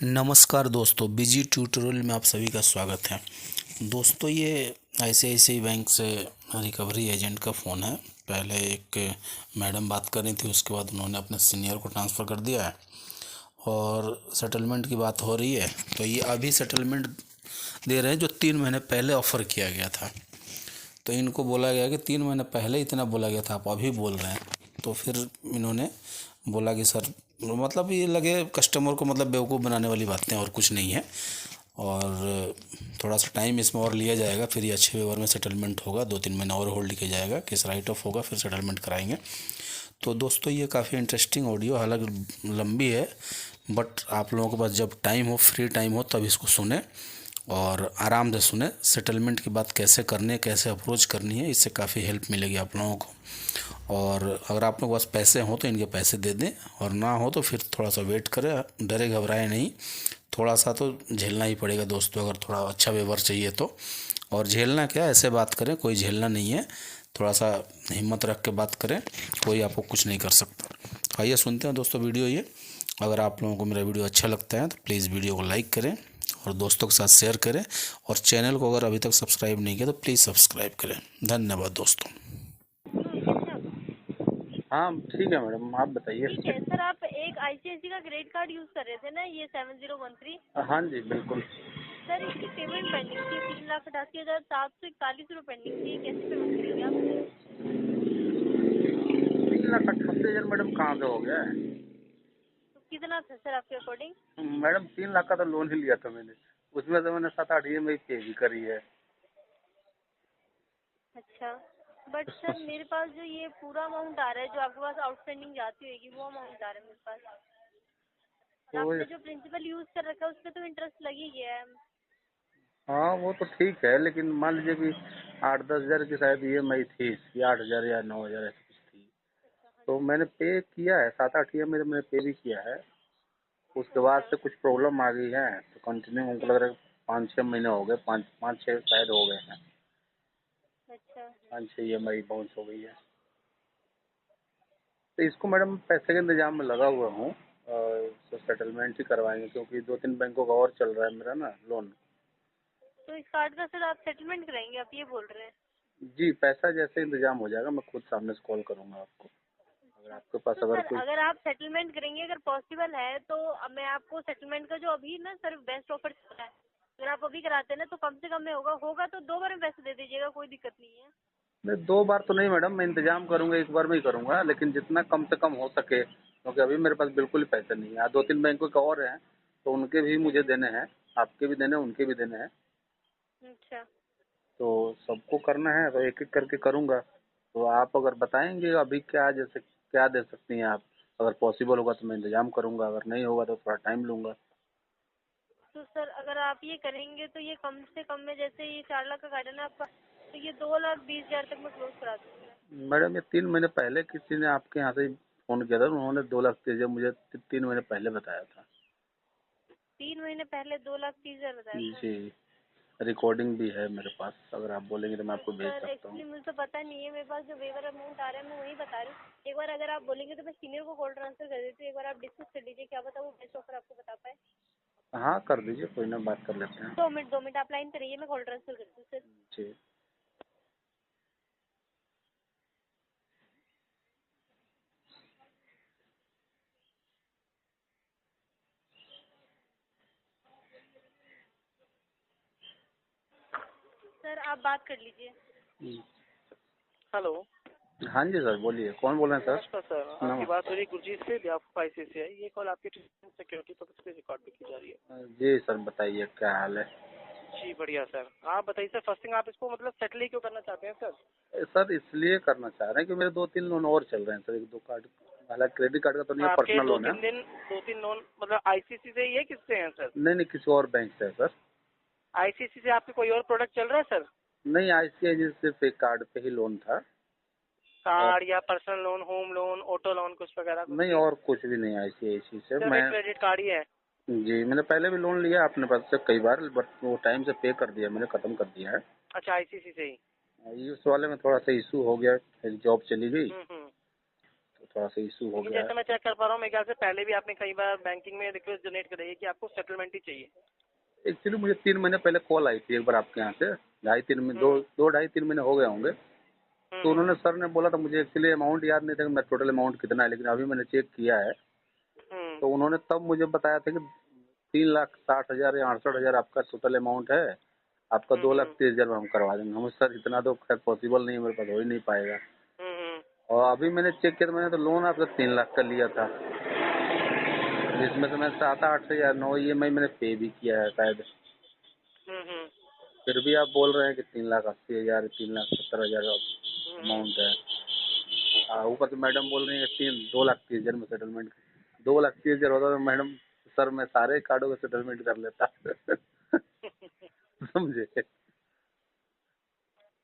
नमस्कार दोस्तों, busy tutorial में आप सभी का स्वागत है। दोस्तों, ये आईसीआईसीआई बैंक से रिकवरी एजेंट का फ़ोन है। पहले एक मैडम बात कर रही थी, उसके बाद उन्होंने अपने सीनियर को ट्रांसफ़र कर दिया है और सेटलमेंट की बात हो रही है। तो ये अभी सेटलमेंट दे रहे हैं जो 3 महीने पहले ऑफ़र किया गया था। तो इनको बोला गया कि 3 महीने पहले इतना बोला गया था, आप अभी बोल रहे हैं। तो फिर इन्होंने बोला कि सर, मतलब ये लगे कस्टमर को मतलब बेवकूफ़ बनाने वाली बातें, और कुछ नहीं है। और थोड़ा सा टाइम इसमें और लिया जाएगा, फिर ये अच्छे व्यवहार में सेटलमेंट होगा। 2-3 महीना और होल्ड किया जाएगा, केस राइट ऑफ होगा, फिर सेटलमेंट कराएंगे। तो दोस्तों, ये काफ़ी इंटरेस्टिंग ऑडियो, हालांकि लंबी है, बट आप लोगों के पास जब टाइम हो, फ्री टाइम हो, तब इसको सुने और आराम से सुने। सेटलमेंट की बात कैसे करनी है, कैसे अप्रोच करनी है, इससे काफ़ी हेल्प मिलेगी आप लोगों को। और अगर आप लोगों के पास पैसे हों तो इनके पैसे दे दें, और ना हो तो फिर थोड़ा सा वेट करें। डरे घबराए नहीं, थोड़ा सा तो झेलना ही पड़ेगा दोस्तों, अगर थोड़ा अच्छा व्यवहार चाहिए तो। और झेलना क्या, ऐसे बात करें, कोई झेलना नहीं है। थोड़ा सा हिम्मत रख के बात करें, कोई आपको कुछ नहीं कर सकता। आइए सुनते हैं दोस्तों वीडियो ये। अगर आप लोगों को मेरा वीडियो अच्छा लगता है तो प्लीज़ वीडियो को लाइक करें और दोस्तों के साथ शेयर करें, और चैनल को अगर अभी तक सब्सक्राइब नहीं किया तो प्लीज़ सब्सक्राइब करें। धन्यवाद दोस्तों। हाँ ठीक है मैडम, आप बताइए। ठीक है सर, आप एक आईसीआईसी का क्रेडिट कार्ड यूज कर रहे थे ना, ये 7013। हाँ जी बिल्कुल। सर, इसकी पेमेंट पेंडिंग थी, 3,88,741 पेंडिंग थी। कैसे पेमेंट करेंगे आप? 3,88,000 मैडम कहाँ से हो गया है? तो कितना था सर आपके अकॉर्डिंग? मैडम 3 लाख का तो लोन ही लिया था मैंने, उसमें तो मैंने 7-8 EMI पे भी करी है। अच्छा, बट सर मेरे पास जो ये पूरा अमाउंट आ रहा है, जो आपके पास आउटस्टैंडिंग जाती होगी, वो अमाउंट आ रहा है मेरे पास। और तो आपने जो प्रिंसिपल यूज कर रखा है उस पर तो इंटरेस्ट लग ही गया है। हाँ वो तो ठीक है, लेकिन मान लीजिए कि 8-10 हज़ार की शायद EMI थी, या 8 हज़ार या 9 हज़ार ऐसी कुछ थी। तो मैंने पे किया है, 7-8 EMI मैंने पे भी किया है। उसके बाद अच्छा। से कुछ प्रॉब्लम आ गई है, तो कंटिन्यू हमको लग रहा है 5-6 महीने हो गए, 5-6 शायद हो गए हैं। अच्छा। 5-6 EMI बाउंस हो गई है। तो इसको मैडम पैसे के इंतजाम में लगा हुआ हूँ, तो सेटलमेंट ही करवाएंगे, क्योंकि 2-3 बैंकों का और चल रहा है मेरा ना लोन। तो इस कार्ड का सर आप सेटलमेंट कराएंगे, आप ये बोल रहे हैं? जी, पैसा जैसे इंतजाम हो जाएगा मैं खुद सामने से कॉल करूंगा आपको, अगर अच्छा, आपके पास तो अगर सर कोई। अगर आप सेटलमेंट करेंगे, अगर पॉसिबल है तो अब मैं आपको सेटलमेंट का जो अभी ना सर बेस्ट ऑफर चल रहा है, अगर आप अभी कराते हैं ना तो कम से कम में होगा होगा तो 2 बार में पैसे दे दीजिएगा, कोई दिक्कत नहीं है। नहीं, 2 बार तो नहीं मैडम, मैं इंतजाम करूंगा, एक बार में ही करूंगा, लेकिन जितना कम से कम हो सके, क्योंकि अभी मेरे पास बिल्कुल ही पैसे नहीं है। 2-3 बैंकों के और हैं, तो उनके भी मुझे देने हैं, आपके भी देने हैं, उनके भी देने हैं। अच्छा। तो सबको करना है, तो एक एक करके करूंगा। तो आप अगर बताएंगे अभी क्या, जैसे क्या दे सकती हैं आप? अगर पॉसिबल होगा तो मैं इंतजाम करूंगा, अगर नहीं होगा तो थोड़ा टाइम लूंगा। तो सर अगर आप ये करेंगे तो ये कम से कम में, जैसे ये 4 लाख का गार्डन है आपका, तो ये 2,20,000 तक में क्लोज करा दूंगी मैं। मैडम, ये 3 महीने पहले किसी ने आपके यहाँ से फोन किया था, उन्होंने 2 लाख दीजिए मुझे, 3 महीने पहले बताया था। 3 महीने पहले 2,30,000 बताया था? जी, रिकॉर्डिंग भी है मेरे पास, अगर आप बोलेंगे तो मैं तो आपको भेज सर सकता हूँ। एक्चुअली मुझे तो पता नहीं है, मेरे पास जो वेवर अमाउंट आ रहा है मैं वही बता रही हूँ। एक बार अगर आप बोलेंगे तो मैं सीनियर को कॉल ट्रांसफर कर देती हूँ, एक बार आप डिस्कस कर लीजिए, क्या पता वो बेस्ट ऑफर आपको बता पाए। हाँ कर दीजिए, कोई ना, बात कर लेते हैं। 2 मिनट आप लाइन पे रहिए, मैं कॉल ट्रांसफर करती हूँ सर। जी। सर आप बात कर लीजिए। हेलो। हाँ जी सर, बोलिए, कौन बोल रहे हैं सर? नमस्कार सर, आपकी बात हो रही है गुरजीत से, बिहाफ आईसीआईसीआई। ये कॉल आपके सिक्योरिटी पर्पज पे रिकॉर्ड भी की जा रही है। जी सर, बताइए क्या हाल है? जी बढ़िया सर, आप बताइए सर। फर्स्ट थिंग, आप इसको मतलब सेटल ही क्यों करना चाहते हैं सर? सर इसलिए करना चाह रहे हैं कि मेरे 2-3 लोन और चल रहे हैं सर, 1-2 कार्ड। हालांकि क्रेडिट कार्ड का तो नहीं है, आपके पर्सनल लोन है। दो तीन लोन मतलब आईसीसी से ही है, किससे हैं सर? नहीं नहीं, किसी और बैंक से है सर। आईसीसी से आपके कोई और प्रोडक्ट चल रहा है सर? नहीं, ICICI सिर्फ एक कार्ड पे ही लोन था। और कार्ड या personal loan, home loan, auto loan, कुछ वगैरह कुछ नहीं, भी? और कुछ भी नहीं ICICI से सिर्फ मैं। एक क्रेडिट कार्ड ही है? जी, मैंने पहले भी लोन लिया अपने पास से कई बार, बट वो टाइम से पे कर दिया, मैंने खत्म कर दिया है। अच्छा, आईसीसी से ही। इस वाले में थोड़ा सा इशू हो गया, फिर जॉब चली गई, हम्म। तो थोड़ा सा इशू हो क्योंकि गया जैसे है। मैं चेक कर पा रहा हूँ, मेरे ख्याल से पहले भी आपने कई बार बैंकिंग में रिक्वेस्ट जनरेट कराई है कि आपको सेटलमेंट ही चाहिए। एक्चुअली मुझे 3 महीने पहले कॉल आई थी एक बार आपके यहाँ से, ढाई तीन में दो हम्म, दो ढाई 3 महीने हो गए होंगे। तो हम्म, उन्होंने सर ने बोला था, मुझे एक्चुअली अमाउंट याद नहीं था कि मैं टोटल अमाउंट कितना है, लेकिन अभी मैंने चेक किया है। हम्म, तो उन्होंने तब मुझे बताया था कि 3,60,000 या 68,000 आपका टोटल अमाउंट है, आपका हम्म, 2,30,000 में हम करवा देंगे। हम सर इतना तो खैर पॉसिबल नहीं है, मेरे पास हो ही नहीं पाएगा। हम्म, और अभी मैंने चेक किया तो मैंने तो लोन आपका 3 लाख का लिया था, जिसमें से मैं 7-8 या 9 EMI मैंने पे भी किया है शायद। हम्म, फिर भी आप बोल रहे हैं कि 3,80,000 3,70,000 हम्म। अमाउंट है। ऊपर से मैडम बोल रही है 2,30,000 में सेटलमेंट। 2,30,000 होता तो मैडम, सर मैं सारे कार्डों का सेटलमेंट कर लेता। समझे?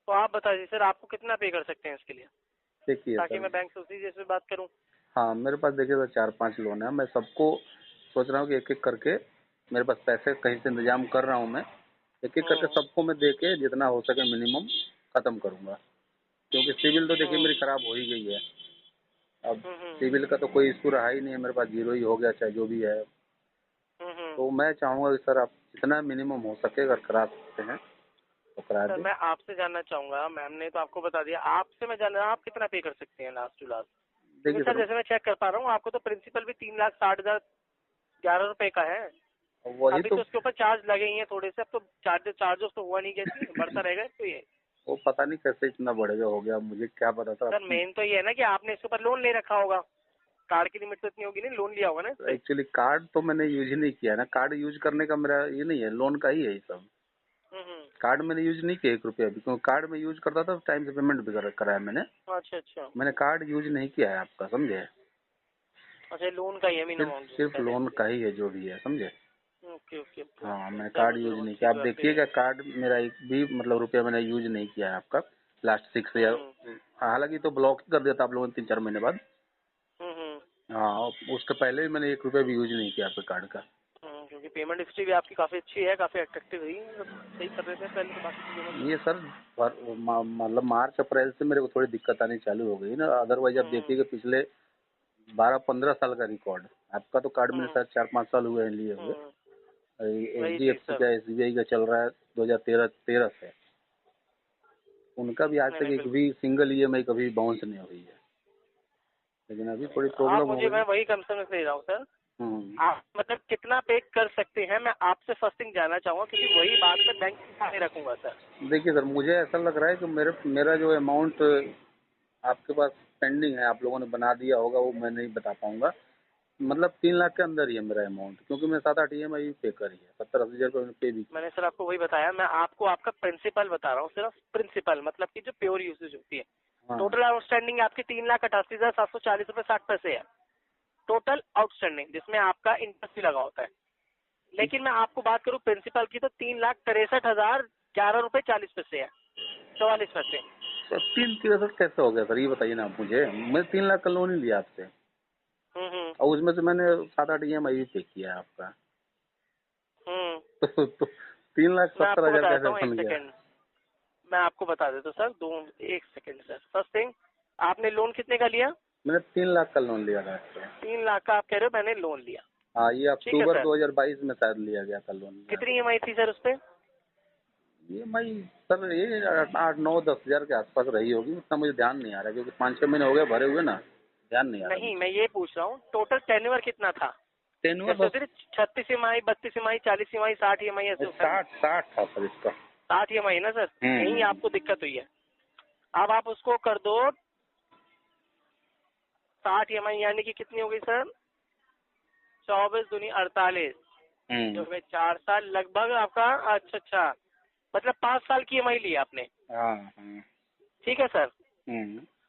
तो आप बताइए सर, आपको कितना पे कर सकते हैं इसके लिए, देखिए ताकि सर, मैं बैंक से उसी जैसे बात करूं। हाँ मेरे पास देखिए तो 4-5 लोन है। मैं सबको सोच रहा हूँ कि एक एक करके, मेरे पास पैसे कहीं से इंतजाम कर रहा हूँ मैं, एक एक करके हम्म, सबको मैं दे के जितना हो सके मिनिमम खत्म करूँगा। क्योंकि सिविल तो देखिए हम्म, मेरी खराब हो ही गई है। अब हम्म, सिविल का तो कोई इशू रहा ही नहीं है, मेरे पास जीरो ही हो गया चाहे जो भी है। हम्म। तो मैं चाहूँगा कि सर आप जितना मिनिमम हो सके अगर करा सकते हैं तो करा सर दें। मैं आपसे जानना चाहूंगा, मैम ने तो आपको बता दिया, आपसे मैं जानना, आप कितना पे कर सकते हैं लास्ट टू लास्ट। क्योंकि देखिए सर सर, जैसे मैं चेक कर पा रहा हूँ, आपको तो प्रिंसिपल भी 3,60,11 रुपए का है। वही अभी तो तो उसके ऊपर चार्ज लगे ही हैं थोड़े से, अब तो चार्जेस तो हुआ नहीं, कैसे बढ़ता रहेगा तो ये। वो पता नहीं कैसे इतना बढ़ेगा हो गया, मुझे क्या पता था। सर मेन तो ये है ना कि आपने इसके ऊपर लोन ले रखा होगा, कार्ड की लिमिट तो इतनी होगी नहीं, लोन लिया होगा ना इस पे। एक्चुअली कार्ड तो मैंने यूज ही नहीं किया है ना, कार्ड यूज करने का मेरा ये नहीं है, लोन का ही है ये सब। हम्म, कार्ड मैंने यूज नहीं किया 1 रुपया भी, क्योंकि कार्ड में यूज करता था टाइम से पेमेंट भी कराया मैंने। अच्छा अच्छा मैंने कार्ड यूज नहीं किया है आपका, समझे? अच्छा, लोन का ही है मेन सिर्फ अमाउंट जो सिर्फ पहले। लोन का ही है जो भी है, समझे? ओके ओके ओके हाँ ओके, मैंने कार्ड चलो यूज चलो नहीं अच्छी किया, आप बात है। देखिएगा कार्ड मेरा एक भी मतलब रुपया मैंने यूज नहीं किया है आपका लास्ट 6 ईयर। हम्म, हालांकि तो ब्लॉक ही कर दिया था आप लोगों ने 3-4 महीने बाद। हम्म, हाँ, उसके पहले भी मैंने 1 रुपया भी यूज नहीं किया आपके कार्ड का। क्योंकि पेमेंट हिस्ट्री भी आपकी काफी अच्छी है, काफी अट्रैक्टिव रही, मतलब सही कर रहे थे पहले तो बाकी चीजों में तो। ये सर मतलब मार्च अप्रैल से मेरे को थोड़ी दिक्कत आनी चालू हो गई ना, अदरवाइज आप हम्म, देखिएगा पिछले 12-15 साल का रिकॉर्ड। आपका तो कार्ड मेरे हम्म, साथ 4-5 साल हुए हैं लिए हुए। हम्म, वही चीज HDFC सर। का SBI का चल रहा है 2013 से। उनका भी आज नहीं तक नहीं एक बिल्कुल। भी सिंगल EMI कभी बाउंस नहीं हुई है, लेकिन अभी थोड़ी आप प्रॉब्लम हो मुझे, गई। मैं वही कंसर्न ले रहा हूँ सर, हम्म। आप मतलब कितना पे कर सकते हैं, मैं आपसे फर्स्ट थिंग जानना चाहूंगा, क्योंकि वही बात मैं बैंक के सामने रखूंगा सर। देखिए सर, मुझे ऐसा लग रहा है कि मेरा जो अमाउंट आपके पास पेंडिंग है, आप लोगों ने बना दिया होगा, वो मैं नहीं बता पाऊंगा। मतलब 3 लाख के अंदर ही है मेरा अमाउंट, क्योंकि मैं 7-8 EMI भी पे करी है, 70-80 हज़ार मैंने पे भी किया। मैंने सर आपको वही बताया, मैं आपको आपका प्रिंसिपल बता रहा हूँ, सिर्फ प्रिंसिपल मतलब कि जो प्योर यूसेज होती है। हाँ टोटल आउटस्टैंडिंग आपकी 3,88,740 रुपए 60 पैसे है, टोटल आउटस्टैंडिंग, जिसमें आपका इंटरेस्ट भी लगा होता है। लेकिन मैं आपको बात करूं प्रिंसिपल की, तो 3,63,011 रुपए 40 पैसे है, 44 पैसे। सर 3 तिरसठ कैसे हो गया सर, ये बताइए ना आप मुझे। मैं 3 लाख का लोन ही लिया आपसे, हम्म, और उसमें से मैंने 7-8 EMI भी पे किया है आपका। हम्म। तो 3,70,000 मैं आपको बताता कैसे हूँ, एक बन गया? सेकेंड, मैं आपको बता देता हूँ सर, एक सेकेंड सर। फर्स्ट थिंग, आपने लोन कितने का लिया? मैंने 3 लाख का लोन लिया था आपसे। 3 लाख का आप कह रहे हो मैंने लोन लिया। हाँ, ये ठीक है अक्टूबर सर, 2022 में शायद लिया गया था लोन। कितनी EMI थी सर उस पे? EMI सर ये 8-9-10 हज़ार के आसपास रही होगी, उतना मुझे ध्यान नहीं आ रहा, क्योंकि 5-6 महीने हो गए भरे हुए ना, ध्यान नहीं आ रहा नहीं, मुझे। मैं ये पूछ रहा हूँ टोटल टेन्योर कितना था? टेन्योर जैसे बस होती है 36 EMI, 32 EMI, 40 EMI, 60 EMI, ऐसे होता है ना। 60 था सर इसका। 60 EMI ना सर, यही आपको दिक्कत हुई है। अब आप उसको कर दो 60 EMI, यानी कि कितनी हो गई सर? 24 दूनी 48, जो है 4 साल लगभग आपका। अच्छा अच्छा, मतलब 5 साल की EMI ली आपने। हाँ हाँ। ठीक है सर।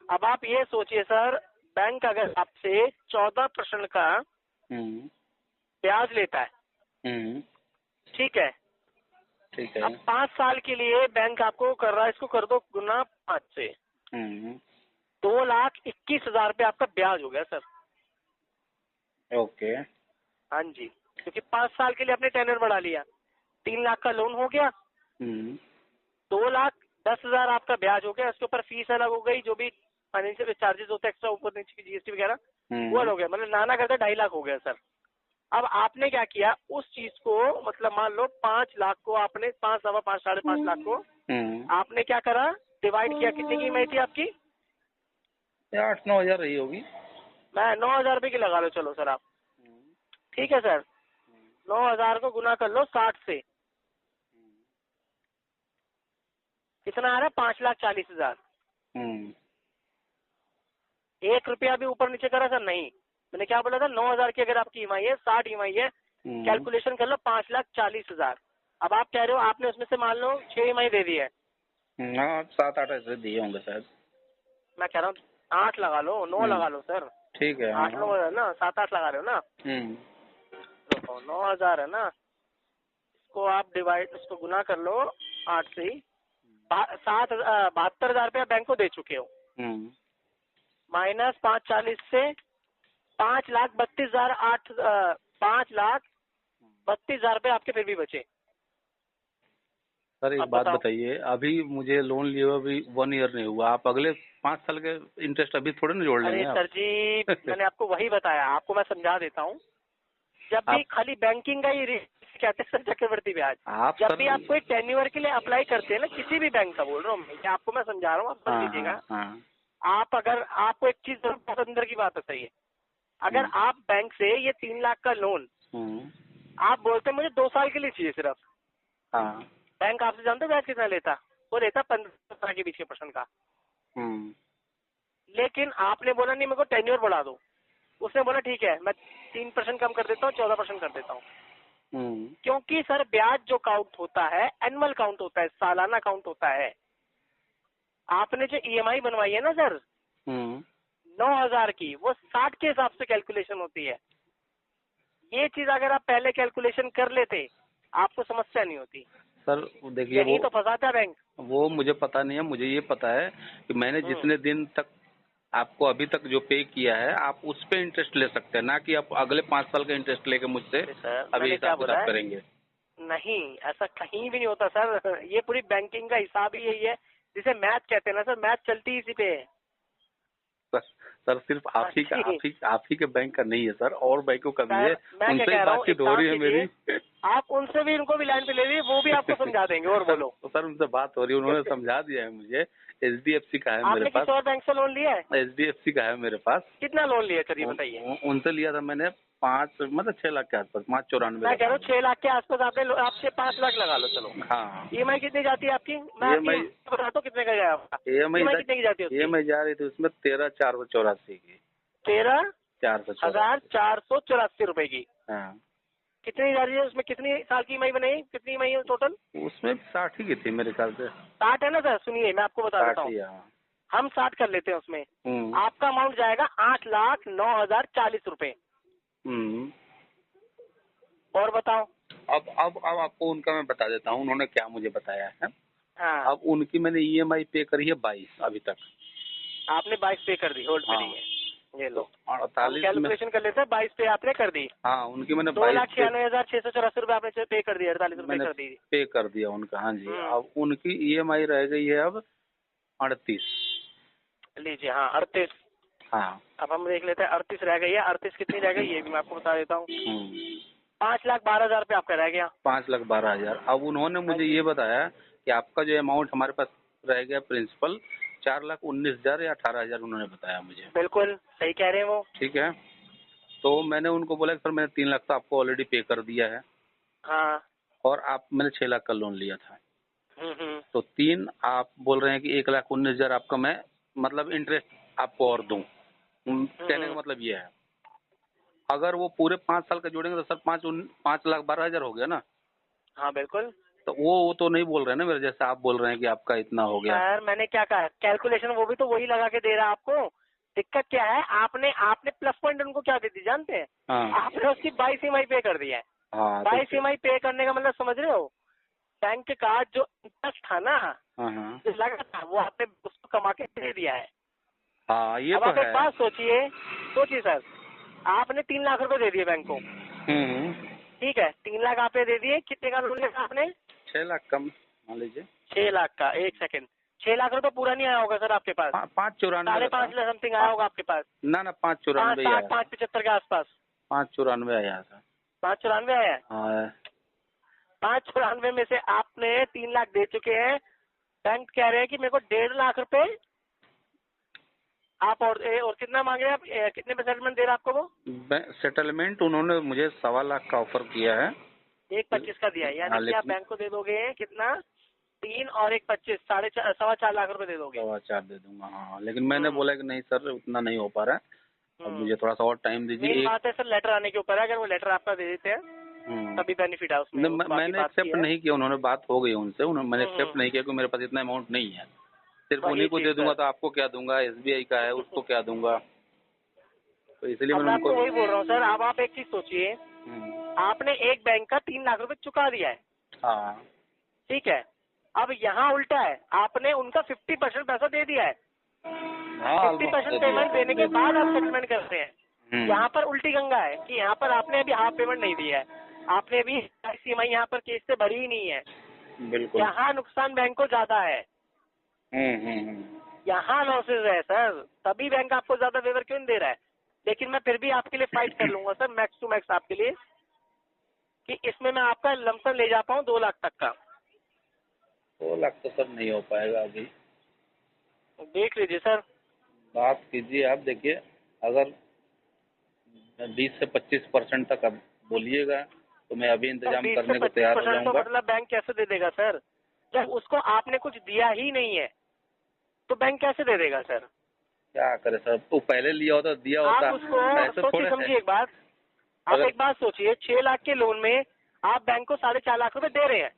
अब आप ये सोचिए सर, बैंक अगर आपसे 14% का ब्याज लेता है, ठीक है, ठीक है। अब 5 साल के लिए बैंक आपको कर रहा है, इसको कर दो गुना 5 से, 2,21,000 रुपये आपका ब्याज हो गया सर। ओके। हाँ जी, क्योंकि 5 साल के लिए आपने टेनर बढ़ा लिया, 3 लाख का लोन हो गया, 2,10,000 आपका ब्याज हो गया, इसके ऊपर फीस अलग हो गई, जो भी फाइनेंशियल चार्जेस होते हैं एक्स्ट्रा ऊपर नीचे की जीएसटी वगैरह, वो हो गया, मतलब नाना करते 2.5 लाख हो गया सर। अब आपने क्या किया उस चीज को, मतलब मान लो 5 लाख को आपने 5, 5.25, 5.5 लाख को आपने क्या करा, डिवाइड किया। कितने की ईएमआई थी आपकी? 8-9 हजार रही होगी। मैं 9,000 रुपए की लगा लो चलो सर आप, ठीक है सर। 9,000 को गुना कर लो 60 से, कितना आ रहा है? 5,40,000। 1 रुपया भी ऊपर नीचे करा सर? नहीं, मैंने क्या बोला था, 9,000 की अगर आपकी ईएमआई है, 60 ईएमआई है, कैलकुलेशन कर लो 5,40,000। अब आप कह रहे हो आपने उसमें से मान लो 6 ईएमआई दे दी है। हाँ 7-8 ऐसे दिए होंगे शायद। मैं कह रहा हूँ 8 लगा लो, 9 लगा लो सर। ठीक है। 8-9 है ना, 7-8 लगा रहे हो ना। देखो 9,000 है ना, इसको आप डिवाइड, इसको गुना कर लो 8 से ही। 72,000 रुपया बैंक को दे चुके हो, माइनस 540 से 5,32,000, 5,32,000 रुपये आपके फिर भी बचे। सर एक अब बात बताओ। बताइए, अभी मुझे लोन लिए हुए अभी 1 ईयर नहीं हुआ, आप अगले 5 साल के इंटरेस्ट अभी थोड़े ना जोड़ अरे लेंगे आप? सर जी मैंने आपको वही बताया, आपको मैं समझा देता हूँ। जब भी खाली बैंकिंग का ही कहते हैं सर चक्रवर्ती ब्याज, जब भी आप कोई टेन्योर के लिए अप्लाई करते हैं ना, किसी भी बैंक का बोल रहा हूँ मैं, आपको मैं समझा रहा हूँ, आप समझ लीजिएगा। आप अगर आपको एक चीज बहुत अंदर की बात बताइए, अगर आप बैंक से ये 3 लाख का लोन आप बोलते हैं मुझे 2 साल के लिए चाहिए सिर्फ, बैंक आपसे जानते हो ब्याज कितना लेता? वो लेता 15% के बीच के % का। लेकिन आपने बोला नहीं मेरे को टेन्योर बढ़ा दो, उसने बोला ठीक है मैं 3% कम कर देता हूँ, 14% कर देता हूँ। क्योंकि सर ब्याज जो काउंट होता है एनुअल काउंट होता है, सालाना काउंट होता है। आपने जो ईएमआई बनवाई है ना सर 9,000 की, वो 60 के हिसाब से कैलकुलेशन होती है। ये चीज अगर आप पहले कैलकुलेशन कर लेते आपको समस्या नहीं होती। सर देखिए यही तो फंसाता है बैंक। वो मुझे पता नहीं है, मुझे ये पता है कि मैंने जितने दिन तक आपको अभी तक जो पे किया है आप उस पे इंटरेस्ट ले सकते हैं, ना कि आप अगले 5 साल का इंटरेस्ट लेके मुझसे अभी हिसाब किताब करेंगे। नहीं, ऐसा कहीं भी नहीं होता सर, ये पूरी बैंकिंग का हिसाब ही यही है, जिसे मैथ कहते हैं ना सर, मैथ चलती इसी पे है। सर सिर्फ आप ही के बैंक का नहीं है सर, और बैंकों का भी है, उनसे ही बातचीत हो रही है मेरी। आप उनसे भी, इनको भी लाइन पे ले लीजिए, वो भी आपको समझा देंगे। और बोलो। तो सर उनसे बात हो रही है, उन्होंने समझा दिया है मुझे। HDFC का है मेरे पास। आपने किसी और बैंक से लोन लिया है? HDFC का है मेरे पास। कितना लोन लिया सर ये बताइए? उनसे लिया था मैंने 6 लाख के आसपास, 594। मैं कह रहा हूँ 6 लाख के आसपास आपने, आपसे 5 लाख लगा लो चलो। हाँ। EMI कितनी जाती है आपकी? मैं EMI बताता हूँ कितने का गया आपका। EMI कितने की जाती है? EMI जा रही थी उसमें 13,484 की। 13,484 रुपए की। हाँ। कितनी जा रही है उसमें? कितनी साल की EMI बनाई? कितनी EMI है टोटल? उसमें 60 ही की थी मेरे ख्याल से। 60 है ना सर? सुनिए मैं आपको बता देता हूँ, हम 60 कर लेते हैं उसमें। आपका अमाउंट जाएगा 8,09,040 रुपए। और बताओ। अब आपको उनका मैं बता देता हूँ, उन्होंने क्या मुझे बताया है। हाँ। अब उनकी मैंने EMI पे करी है 22 अभी तक। आपने 22 पे कर दी, होल्ड पे नहीं है। ये लो 48 कैलकुलेशन कर लेते हैं, 22 पे आपने कर दी। हाँ उनकी मैंने 2,96,684 रुपए आपने पे कर दिया, 48 रुपए कर दी। पे कर दिया उनका। हाँ जी। अब उनकी EMI रह गई है अब 38। लीजिए हाँ 38। हाँ अब हम देख लेते हैं 38 रह गई है। 38 कितनी रह गई ये भी मैं आपको बता देता हूँ। 5,12,000 रुपये आपका रह गया। 5,12,000। अब उन्होंने मुझे ये बताया कि आपका जो अमाउंट हमारे पास रह गया प्रिंसिपल 4,19,000 या 18,000 उन्होंने बताया मुझे। बिल्कुल सही कह रहे हैं वो। ठीक है, तो मैंने उनको बोला कि सर मैंने 3 लाख तो आपको ऑलरेडी पे कर दिया है। हाँ। और मैंने 6 लाख का लोन लिया था। तो 3 आप बोल रहे हैं कि 1,19,000 आपका मैं मतलब इंटरेस्ट आपको और दूं। कहने का मतलब ये है, अगर वो पूरे 5 साल का जोड़ेंगे तो सर 5,12,000 हो गया ना। हाँ बिल्कुल। तो वो तो नहीं बोल रहे हैं ना मेरे जैसे आप बोल रहे हैं कि आपका इतना हो गया। सर मैंने क्या कहा, कैलकुलेशन वो भी तो वही लगा के दे रहा है आपको। दिक्कत क्या है, आपने प्लस पॉइंट उनको क्या दे दी जानते हैं? हाँ। आपने उसकी 22 EMI पे कर दिया है। हाँ, 22 EMI पे करने का मतलब समझ रहे हो? बैंक का जो इंटरेस्ट था ना, जो लगा था वो आपने उसको कमा के दे दिया है। हाँ ये अब तो आप एक बात सोचिए सर, आपने 3 लाख रुपए दे दिए बैंक को। ठीक है, 3 लाख आपने दे दिए। कितने का लोन लिया आपने? 6 लाख कम मान लीजिए। 6 लाख का। एक सेकंड, 6 लाख रुपए पूरा नहीं आया होगा सर आपके पास? 594 5.5 लाख समथिंग आया होगा आपके पास? ना 594 आया। 5.75 के आसपास 594 आया था। 5.94 आया है। हाँ 5.94 में से आपने 3 लाख दे चुके हैं। बैंक कह रहे हैं कि मेरे को 1.5 लाख रुपए आप और कितना मांग रहे हैं आप? कितने पे सेटलमेंट दे रहा आपको वो? सेटलमेंट उन्होंने मुझे 1.25 लाख का ऑफर किया है। 1.25 का दिया है, यानी कि आप बैंक को दे दोगे कितना? 3 और 1.25 4.25 लाख रुपए दे दोगे। 4.25 दे दूंगा। हाँ लेकिन मैंने बोला कि नहीं सर उतना नहीं हो पा रहा है, अब मुझे थोड़ा सा और टाइम दीजिए। मेन बात है सर लेटर आने के ऊपर है, अगर वो लेटर आपका दे देते हैं तभी बेनिफिट है उसमें। मैंने एक्सेप्ट नहीं किया, उन्होंने बात हो गई उनसे, मैंने एक्सेप्ट नहीं किया क्योंकि मेरे पास इतना अमाउंट नहीं है। सिर्फ उन्हीं को दे दूंगा तो आपको क्या दूंगा, SBI का है उसको क्या दूंगा, तो इसलिए मैंने उनको वही बोल रहा हूँ सर। अब आप एक चीज सोचिए, आपने एक बैंक का 3 लाख रुपए चुका दिया है, हाँ ठीक है। अब यहाँ उल्टा है, आपने उनका 50% पैसा दे दिया है। 50% पेमेंट देने के बाद आप सेटलमेंट करते हैं। यहाँ पर उल्टी गंगा है कि यहाँ पर आपने अभी हाफ पेमेंट नहीं दिया है, आपने अभी CMI यहाँ पर केस से भरी ही नहीं है। बिल्कुल यहाँ नुकसान बैंक को ज्यादा है, यहाँ लॉसेज है सर, तभी बैंक आपको ज्यादा वेवर क्यों नहीं दे रहा है। लेकिन मैं फिर भी आपके लिए फाइट कर लूंगा सर, मैक्स टू मैक्स आपके लिए, कि इसमें मैं आपका लमसम ले जा पाऊँ 2 लाख तक का। 2 लाख तो सर नहीं हो पाएगा अभी। देख लीजिए सर, बात कीजिए आप, देखिए अगर 20 से 25% तक अब बोलिएगा तो मैं अभी इंतजाम करने को तैयार हो जाऊंगा। तो मतलब बैंक कैसे दे देगा सर, जब उसको आपने कुछ दिया ही नहीं है तो बैंक कैसे दे देगा सर? क्या करे सर, तो पहले लिया होता दिया होता। आप उसको सोचिए समझिए एक बात, आप एक बात सोचिए, 6 लाख के लोन में आप बैंक को 4.5 लाख रुपए दे रहे हैं,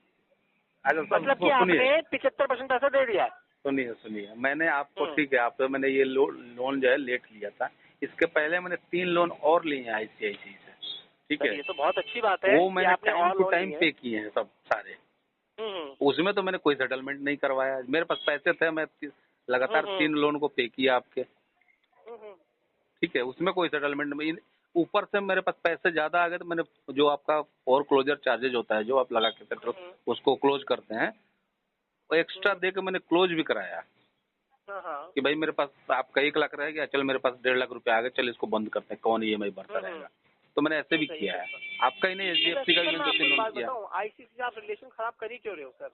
मतलब कि आपने 75% पैसा दे दिया है। सुनिए मैंने आपको, ठीक है आपको, मैंने ये लोन जो है लेट लिया था, इसके पहले मैंने 3 लोन और लिए हैं ICICI से, ठीक है। ये तो बहुत अच्छी बात है, वो मैंने टाइम टू टाइम पे किए हैं सब सारे। उसमें तो मैंने कोई सेटलमेंट नहीं करवाया, मेरे पास पैसे थे, मैं लगातार 3 लोन को पे किया आपके, ठीक है। उसमें कोई सेटलमेंट नहीं, ऊपर से मेरे पास पैसे ज्यादा आ गए तो मैंने जो आपका फोर क्लोजर चार्जेज होता है जो आप लगा के उसको क्लोज करते हैं, वो एक्स्ट्रा दे के मैंने क्लोज भी कराया कि भाई मेरे पास आपका 1 लाख रह गया, चल मेरे पास 1.5 लाख रुपया आ गए, चल इसको बंद करते हैं, कौन EMI भरता रहेगा। तो मैंने ऐसे भी किया है, आपका ही नहीं HDFC का भी मैंने 2-3 लोन किया। ICICI से आप रिलेशन खराब कर ही क्यों रहे हो सर?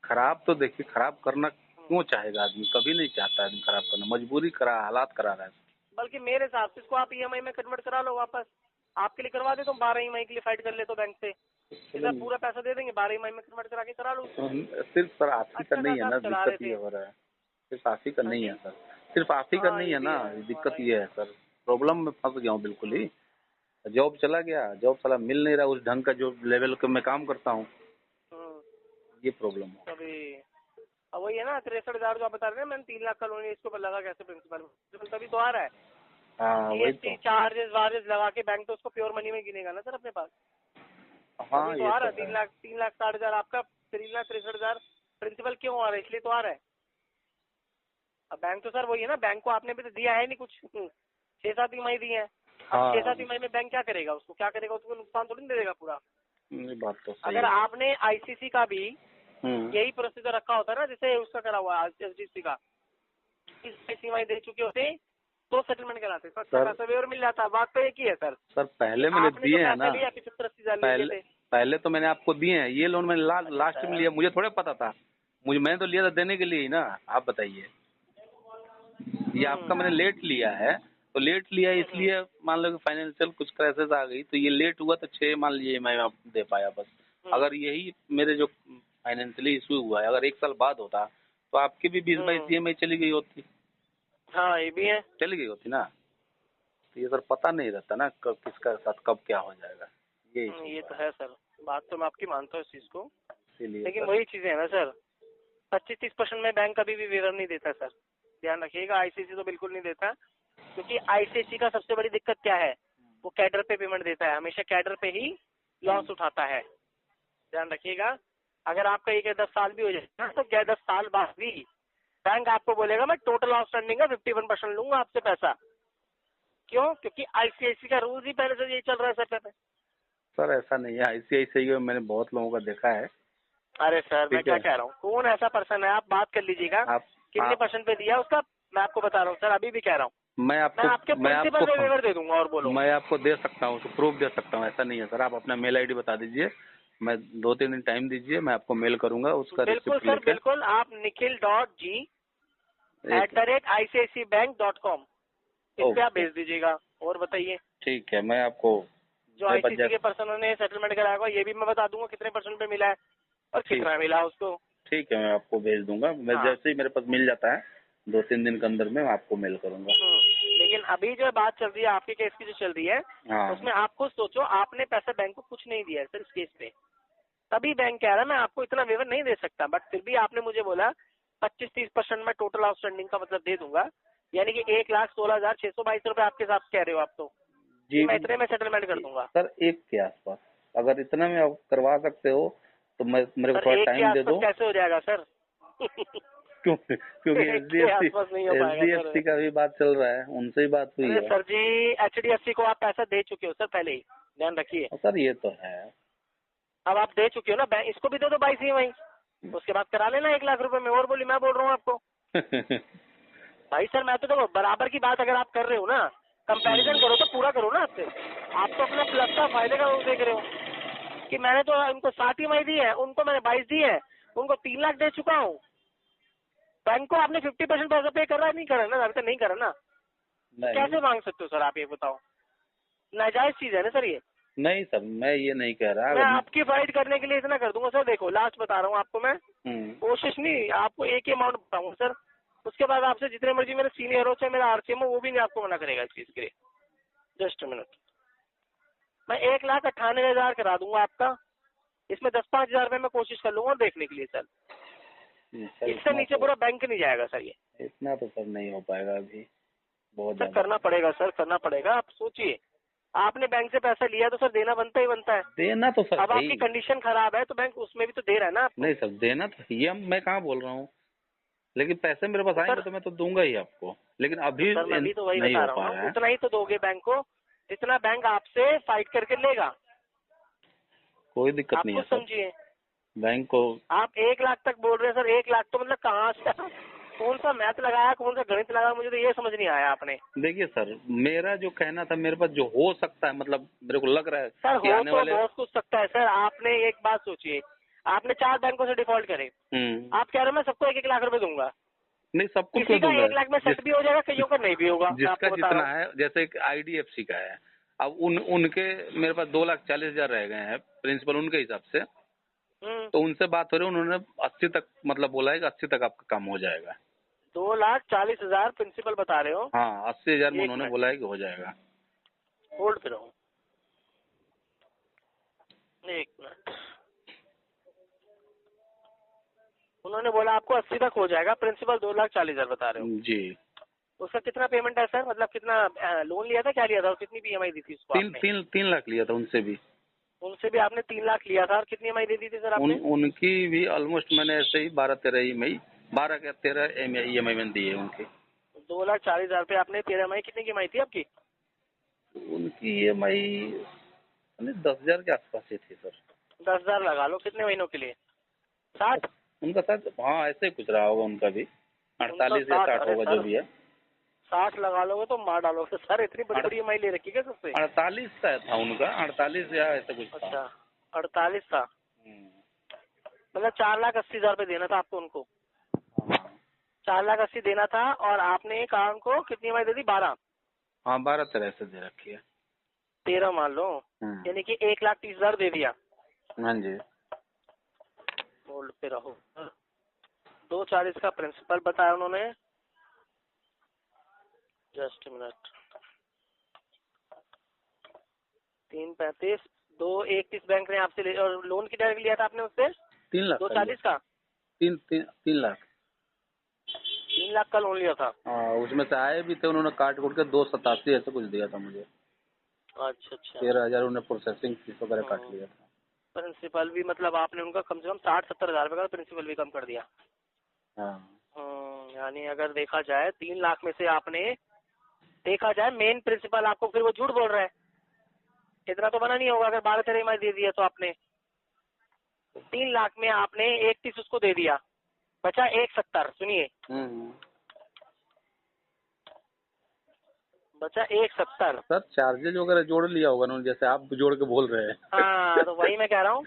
खराब तो देखिए, खराब करना क्यों चाहेगा आदमी, कभी नहीं चाहता आदमी खराब करना, मजबूरी करा, हालात करा रहा है। बल्कि मेरे हिसाब से इसको आप EMI में कन्वर्ट करा लो वापस, आपके लिए करवा दे तो 12 EMI के लिए फाइट कर ले तो बैंक से, इधर पूरा पैसा दे देंगे, 12 EMI में कन्वर्ट करा के करा लो। सिर्फ सर आप ही का नहीं है ना, दिक्कत ये हो रहा है, सिर्फ आप ही का नहीं है सर, सिर्फ आप ही का नहीं है ना, दिक्कत ये है सर, प्रॉब्लम में फंस गया हूँ बिल्कुल ही। जॉब चला गया, जॉब साला मिल नहीं रहा उस ढंग का जो लेवल का मैं काम करता हूँ, ये प्रॉब्लम है। अभी वही है ना 63,000 जो आप बता रहे हैं, मैंने 3 लाख का लोन इसके ऊपर लगा कैसे प्रिंसिपल, तभी तो आ रहा है। GST चार्जेस वार्जेस लगा के बैंक तो उसको प्योर मनी में गिनेगा ना सर अपने पास। हाँ तो आ रहा है 3 लाख 60,000 आपका, 3,63,000 प्रिंसिपल क्यों आ रहा है, इसलिए तो आ रहा है। अब बैंक तो सर वही है ना, बैंक को आपने भी तो दिया है नहीं कुछ, 6-7 EMI दिए हैं। अब 6-7 EMI में बैंक क्या करेगा, उसको क्या करेगा, उसको नुकसान थोड़ी दे देगा पूरा। बात तो सही अगर है। आपने ICC का भी यही प्रोसीजर रखा होता है ना, जैसे उसका करा हुआ है HDFC का, इस EMI दे चुके होते तो सेटलमेंट कराते सर, पैसा वेवर मिल जाता। बात तो एक ही है सर। पहले मैंने दिए हैं ना, 75-80,000 पहले तो मैंने आपको दिए हैं, ये लोन मैंने लास्ट में लिया, मुझे थोड़ा पता था, मैंने तो लिया था देने के लिए ही ना। आप बताइए, ये आपका मैंने लेट लिया है, तो लेट लिया इसलिए मान लो कि फाइनेंशियल कुछ क्राइसिस आ गई तो ये लेट हुआ, तो 6 मान लीजिए मैं आप दे पाया बस। अगर यही मेरे जो फाइनेंशियली इशू हुआ है, अगर 1 साल बाद होता तो आपकी भी 20-22 EMI चली गई होती। हाँ ये भी है, चली गई होती ना। तो ये सर पता नहीं रहता ना कब किसका साथ कब क्या हो जाएगा, ये तो है सर। बात तो मैं आपकी मानता हूँ इस चीज को, इसीलिए लेकिन वही चीजें है ना सर, 25-30% में बैंक कभी भी वेवर नहीं देता सर, ध्यान रखिएगा। ICICI तो बिल्कुल नहीं देता, क्योंकि ICICI का सबसे बड़ी दिक्कत क्या है, वो कैडर पे पेमेंट देता है, हमेशा कैडर पे ही लॉस उठाता है, ध्यान रखिएगा। अगर आपका 1-10 साल भी हो जाए तो 10 साल बाद भी बैंक आपको बोलेगा मैं टोटल आउटस्टैंडिंग का 51% लूंगा आपसे पैसा। क्यों? क्योंकि ICICI का रूल ही पहले से यही चल रहा है सर। सर ऐसा नहीं है, ICICI में मैंने बहुत लोगों का देखा है अरे सर मैं ठीक क्या है। कह रहा हूँ, कौन ऐसा पर्सन है, आप बात कर लीजिएगा आप कितने परसेंट पे दिया उसका। मैं आपको बता रहा हूँ सर, अभी भी कह रहा हूँ, मैं मैं आपके प्रिंसिपल पे आपको वेवर दे दूंगा। और बोलो। मैं आपको दे सकता हूँ, तो प्रूफ दे सकता हूँ, ऐसा नहीं है सर। आप अपना मेल आईडी बता दीजिए, मैं 2-3 दिन टाइम दीजिए, मैं आपको मेल करूंगा उसका बिल्कुल रिसिप्ट सर लेके। बिल्कुल, आप nikhil.g@icicibank.com इस पे आप भेज दीजिएगा। और बताइए, ठीक है, मैं आपको जो मेरे पास आईसीसी के पर्सनों ने सेटलमेंट कराया होगा ये भी मैं बता दूंगा कितने परसेंट पे मिला है और कितना मिला उसको। ठीक है, मैं आपको भेज दूंगा। मैं हाँ। जैसे ही मेरे पास मिल जाता है 2-3 दिन के अंदर में मैं आपको मेल करूंगा। लेकिन अभी जो बात चल रही है आपके केस की जो चल रही है, हाँ। उसमें आप खुद सोचो, आपने पैसा बैंक को कुछ नहीं दिया है सर इस केस पे, तभी बैंक कह रहा है मैं आपको इतना वेवर नहीं दे सकता, बट फिर भी आपने मुझे बोला 25-30% में टोटल आउटस्टैंडिंग का मतलब दे दूंगा, यानी कि 1,16,622 रुपए आपके साथ कह रहे हो आप तो जी मैं इतने में सेटलमेंट कर दूंगा। सर, 1 के आसपास अगर इतना में आप करवा सकते हो तो मैं मेरे को सर थोड़ा 1 के टाइम दे आसपास दो। कैसे हो जाएगा सर? क्योंकि 1 के आसपास नहीं हो पाएगा सर। HDFC का भी बात चल रहा है, उनसे ही बात हुई अरे है। सर जी, HDFC को आप पैसा दे चुके हो सर पहले ही, ध्यान रखिए। सर ये तो है। अब आप दे चुके हो ना, बैंक इसको भी दे दो 22 EMI, उसके बाद करा लेना 1 लाख रुपए में। और बोली मैं बोल रहा हूँ आपको भाई सर, मैं तो देखो बराबर की बात अगर आप कर रहे हो ना, कंपैरिजन करो तो पूरा करो ना आपसे। आप तो अपना प्लस का फायदे का देख रहे हो कि मैंने तो इनको 60 EMI दी है, उनको मैंने 22 दी है, उनको 3 लाख दे चुका हूँ। बैंक को आपने 50% पैसा पे करा नहीं करा ना, अभी तक नहीं करा ना, तो कैसे मांग सकते हो सर आप, ये बताओ? नाजायज चीज है ना सर ये। नहीं सर, मैं ये नहीं कह रहा। मैं आपकी फाइट करने के लिए इतना कर दूंगा सर। देखो लास्ट बता रहा हूँ आपको मैं, कोशिश नहीं, आपको एक ही अमाउंट बताऊंगा सर, उसके बाद आपसे जितने मर्जी मेरे सीनियर हो चाहे मेरा RCM हो, वो भी नहीं आपको मना करेगा इस चीज के लिए। जस्ट अ मिनट, मैं 1,98,000 करा दूंगा आपका, इसमें 10-5 हजार रुपए मैं कोशिश कर लूंगा देखने के लिए सर। इससे नीचे पूरा बैंक नहीं जाएगा सर ये। इतना तो सर नहीं हो पाएगा अभी, बहुत सर करना पड़ेगा सर, करना पड़ेगा। आप सोचिए, आपने बैंक से पैसा लिया तो सर देना बनता ही बनता है। देना तो सर अब आपकी कंडीशन खराब है तो बैंक उसमें भी तो दे रहा है ना आपको। नहीं सर, देना तो ये मैं कहाँ बोल रहा हूँ, लेकिन पैसे मेरे पास आएंगे तो मैं तो दूंगा ही आपको, लेकिन अभी सर मैं भी तो वही नहीं बता हो रहा पा हूँ रहा ना, है। उतना ही तो दोगे बैंक को जितना बैंक आपसे फाइट करके लेगा। कोई दिक्कत आप नहीं कुछ है सर, समझिए। बैंक को। आप 1 लाख तक बोल रहे हैं सर, 1 लाख तो मतलब कहाँ से, कौन सा मैथ लगाया, कौन सा गणित लगाया, मुझे तो ये समझ नहीं आया आपने। देखिए सर, मेरा जो कहना था, मेरे पास जो हो सकता है, मतलब मेरे को लग रहा है सर कि हो आने तो वाले। बहुत कुछ सकता है सर। आपने एक बात सोचिए, आपने 4 बैंकों से डिफॉल्ट करे, आप कह रहे हो मैं सबको 1-1 लाख रुपए दूंगा। नहीं, सबको किसी क्यों का दूंगा? 1 लाख में सेट भी हो जाएगा, कईयों का नहीं भी होगा। मैं जिसका आपको बता जितना रहा हूँ। है, जैसे एक IDFC का है, अब उनके मेरे पास 2,40,000 रह गए हैं प्रिंसिपल उनके हिसाब से, तो उनसे बात हो रही है, उन्होंने 80 तक मतलब बोला है कि 80 तक आपका काम हो जाएगा। 2,40,000 प्रिंसिपल बता रहे हो? हाँ, 80,000 में एक उन्होंने मिनट। बोला है कि हो जाएगा। होल्ड पे रहो 1 मिनट। उन्होंने बोला आपको 80 तक हो जाएगा, प्रिंसिपल 2,40,000 बता रहे हो जी। उसका कितना पेमेंट है सर, मतलब कितना लोन लिया था, क्या लिया था और कितनी EMI दी थी उसको आपने? 3 लाख लिया था उनसे भी। उनसे भी आपने 3 लाख लिया था और कितनी EMI दे दी थी सर आपने? उनकी भी ऑलमोस्ट मैंने ऐसे ही 12-13 EMI, 12 या 13 EMI मैंने दी है उनकी। 2,40,000 पे आपने 13 EMI, कितनी की EMI थी आपकी? उनकी EMI 10,000 के आसपास ही थी सर। 10,000 लगा लो, कितने महीनों के लिए? 60? उनका शायद हाँ ऐसे ही कुछ रहा होगा उनका भी, 48 या 60 होगा जो भी है। 60 लगा लोगे तो मार डालोगे सर, इतनी बड़ी बड़ी EMI ले रखी है सबसे। 48 शायद था उनका, 48 या ऐसा कुछ था। अच्छा 48 था, मतलब 4,80,000 रुपए देना था आपको उनको। 4,80,000 देना था और आपने कहा उनको कितनी EMI दे दी? 12? हाँ, 12-13 ऐसे दे रखी है। 13 मान लो, यानी कि 1,30,000 दे दिया। हाँ जी। होल्ड पे रहो। 2,40 का प्रिंसिपल बताया उन्होंने, जस्ट मिनट। 3,35, 2,31 बैंक ने आपसे ले, और लोन की डायरेक्ट लिया था आपने उससे 3 लाख 2,40 का? 3 लाख। 3 लाख का लोन लिया था। हाँ, उसमें से आए भी थे, उन्होंने काट कुट के 287 ऐसे कुछ दिया था मुझे। अच्छा 13,000 उन्होंने प्रोसेसिंग फीस वगैरह काट लिया था। प्रिंसिपल भी मतलब आपने उनका कम से कम 60-70 हजार रुपए का प्रिंसिपल भी कम कर दिया। हाँ। यानी अगर देखा जाए 3 लाख में से आपने, देखा जाए मेन प्रिंसिपल आपको फिर वो झूठ बोल रहा है, इतना तो बना नहीं होगा अगर 12-13 EMI दे दिया तो आपने। 3 लाख में आपने 31 उसको दे दिया, बचा 170। सुनिए, बचा 170। सर चार्जेज वगैरह जोड़ लिया होगा ना, जैसे आप जोड़ के बोल रहे हैं। हाँ तो वही मैं कह रहा हूँ,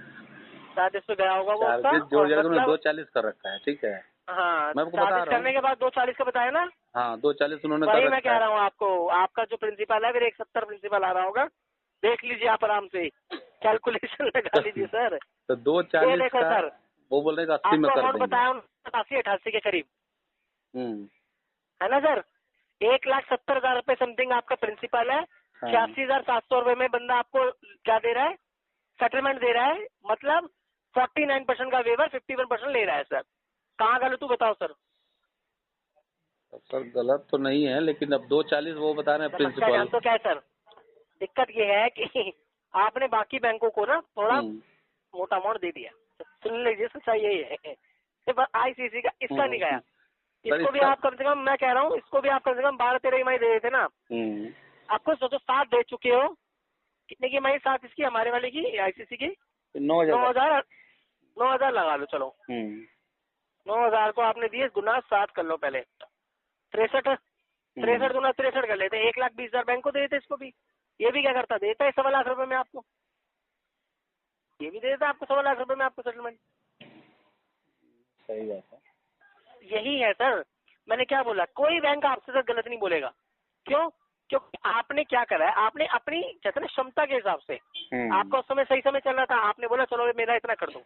शायद इस पे गया होगा वो उसका। चार्जेज जोड़ जाकर उन्होंने मतलब 240 कर रखा है, ठीक है। हाँ, मैं आपको बता चार्जेस रहा करने हूँ। के बाद 240 का बताया ना। हाँ 240 उन्होंने कर वही रखा मैं कह है। रहा हूँ आपको, आपका जो प्रिंसिपल है फिर 170 प्रिंसिपल आ रहा होगा, देख लीजिए आप आराम से, कैलकुलेशन लगा लीजिए सर। तो ये 240 देखो का सर, वो बोल रहे हैं कि 80 में आपको कर अमाउंट देंगे। बताया 87-88 के करीब, है ना सर। 1,70,000 रुपए समथिंग आपका प्रिंसिपल है। हाँ। 86,700 रुपए में बंदा आपको क्या दे रहा है, सेटलमेंट दे रहा है, मतलब 49% का वेवर 51% ले रहा है सर। कहाँ गलत तू बताओ सर। सर गलत तो नहीं है, लेकिन अब 240 वो बता रहे हैं समस्या प्रिंसिपल। जान तो क्या है सर, दिक्कत ये है कि आपने बाकी बैंकों को ना थोड़ा मोटा अमाउंट दे दिया। सुन लीजिए, सच्चाई यही है। आईसीसी का इसका नहीं गया, इसको भी आप कम से कम, मैं कह रहा हूँ इसको भी आप कम से कम 12-13 EMI दे देते ना। आपको सोचो 7 दे चुके हो, कितने की EMI 7 इसकी, हमारे वाले की आईसीसी की 9,000 लगा लो चलो। 9,000 को आपने दिए गुना 7 कर लो पहले, 63 गुना 63 कर लेते, 1,20,000 बैंक को दे देते। इसको भी, ये भी क्या करता, देता है 1.25 लाख रुपए में आपको, ये भी दे देता आपको 1.25 लाख रुपए में आपको सेटलमेंट। सही बात है। यही है सर, मैंने क्या बोला, कोई बैंक आपसे सर गलत नहीं बोलेगा। क्यों? क्योंकि आपने क्या करा है, आपने अपनी कहते ना क्षमता के हिसाब से, आपका उस समय सही समय चल रहा था, आपने बोला चलो मेरा इतना कर दो,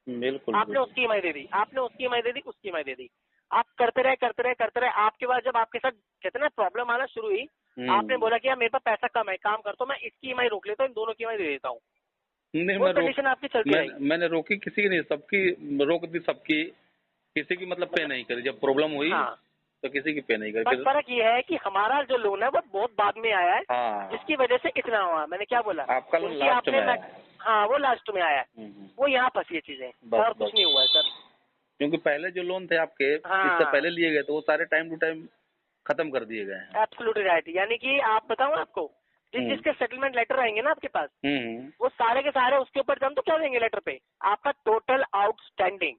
बिल्कुल। आपने उसकी EMI दे दी, आपने उसकी EMI दे दी, उसकी EMI दे दी, आप करते रहे। आपके बाद जब आपके साथ कहते ना प्रॉब्लम आना शुरू हुई, आपने बोला कि यार मेरे पास पैसा कम है, काम करता हूँ मैं इसकी EMI रोक लेता हूँ, इन दोनों की EMI दे देता हूँ। नहीं, वो कंडीशन आपकी चलती रहेगी। मैंने रोकी किसी की नहीं, सबकी रोक दी, सबकी, किसी की मतलब पे नहीं करी। जब प्रॉब्लम हुई तो किसी की पे नहीं करी। बस फर्क ये है कि हमारा जो लोन है वो बहुत बाद में आया है, जिसकी वजह से इतना हुआ। मैंने क्या बोला, आपका लोन लास्ट में आया। हाँ वो लास्ट में आया है, वो यहाँ फंसी है चीजें, और कुछ नहीं हुआ है सर। क्योंकि पहले जो लोन थे आपके, इससे पहले लिए गए थे, वो सारे टाइम टू टाइम खत्म कर दिए गए हैं। Absolutely right. यानी कि आप बताऊँ आपको, जिसके सेटलमेंट लेटर आएंगे ना आपके पास, वो सारे के सारे उसके ऊपर हम तो क्या देंगे लेटर पे, आपका टोटल आउटस्टैंडिंग।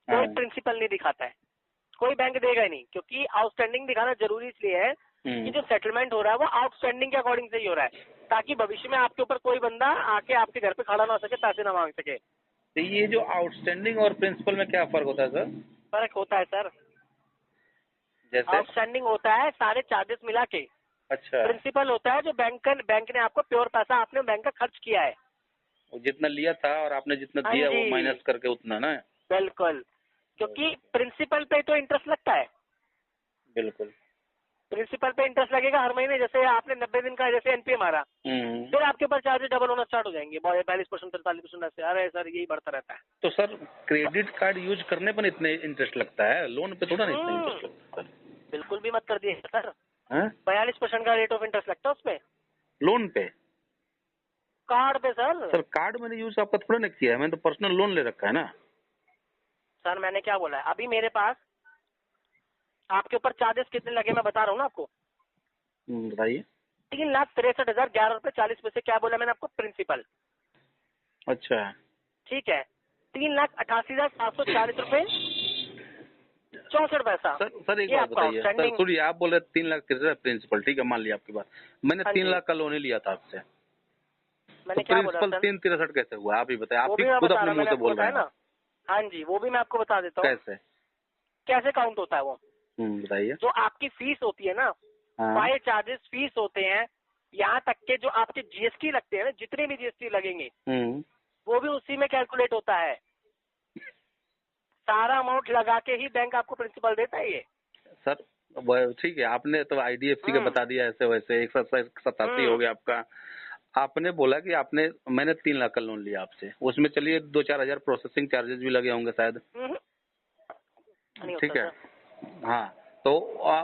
कोई प्रिंसिपल नहीं दिखाता है, कोई बैंक देगा ही नहीं, क्योंकि आउटस्टैंडिंग दिखाना जरूरी इसलिए है कि जो सेटलमेंट हो रहा है वो आउटस्टैंडिंग के अकॉर्डिंग से ही हो रहा है, ताकि भविष्य में आपके ऊपर कोई बंदा आके आपके घर पे खड़ा ना हो सके, पैसे ना मांग सके। तो ये जो आउटस्टैंडिंग और प्रिंसिपल में क्या फर्क होता है सर? फर्क होता है सर, जैसे आउटस्टैंडिंग होता है सारे चार्जेस मिला के। अच्छा। प्रिंसिपल होता है जो बैंक ने आपको प्योर पैसा आपने बैंक का खर्च किया है, जितना लिया था और आपने जितना दिया वो माइनस करके उतना ना। बिल्कुल, क्योंकि प्रिंसिपल पे तो इंटरेस्ट लगता है। बिल्कुल, प्रिंसिपल पे इंटरेस्ट लगेगा हर महीने। जैसे आपने 90 दिन का जैसे NPA मारा, फिर आपके ऊपर चार्जेस डबल होना स्टार्ट हो जाएंगे, 42%, 43% ऐसे। अरे सर यही बढ़ता रहता है। तो सर क्रेडिट कार्ड यूज करने पर इतने इंटरेस्ट लगता है, लोन पे थोड़ा नहीं इतना इंटरेस्ट लगता है। बिल्कुल भी मत कर दिए सर, 42% का रेट ऑफ इंटरेस्ट लगता है उसपे, लोन पे। कार्ड पे सर कार्ड मैंने यूज आपका थोड़ा ना किया है, मैंने तो पर्सनल लोन ले रखा है ना। सर मैंने क्या बोला है, अभी मेरे पास आपके ऊपर चार्जेस कितने लगे मैं बता रहा हूँ ना आपको। बताइए। 3,63,011 रुपए 40 पैसे। क्या बोला मैंने आपको, प्रिंसिपल। अच्छा ठीक है, 3,88,740 रुपए 64 पैसा। सर एक बात बताइए सर, सुनिए, आप बोल रहे 3,63,000 प्रिंसिपल, ठीक है, मान लिया आपकी बात। मैंने 3 लाख का लोन ही लिया था आपसे, मैंने तो क्या बोला प्रिंसिपल 3,63 कैसे हुआ, आप ही बताइए। आप ही खुद अपने मुंह से बोल रहे हैं ना। हाँ जी, वो भी मैं आपको बता देता हूँ कैसे काउंट होता है वो। बताइए। जो आपकी फीस होती है ना, फाइल चार्जेस फीस होते हैं, यहाँ तक के जो आपके GST लगते हैं ना, जितने भी GST लगेंगे वो भी उसी में कैलकुलेट होता है। सारा अमाउंट लगा के ही बैंक आपको प्रिंसिपल देता है ये। सर ठीक है, आपने तो IDFC का बता दिया ऐसे वैसे, 187 हो गया आपका। आपने बोला कि मैंने 3 लाख का लोन लिया आपसे, उसमें चलिए 2-4 हजार प्रोसेसिंग चार्जेस भी लगे होंगे शायद, ठीक है। हाँ, तो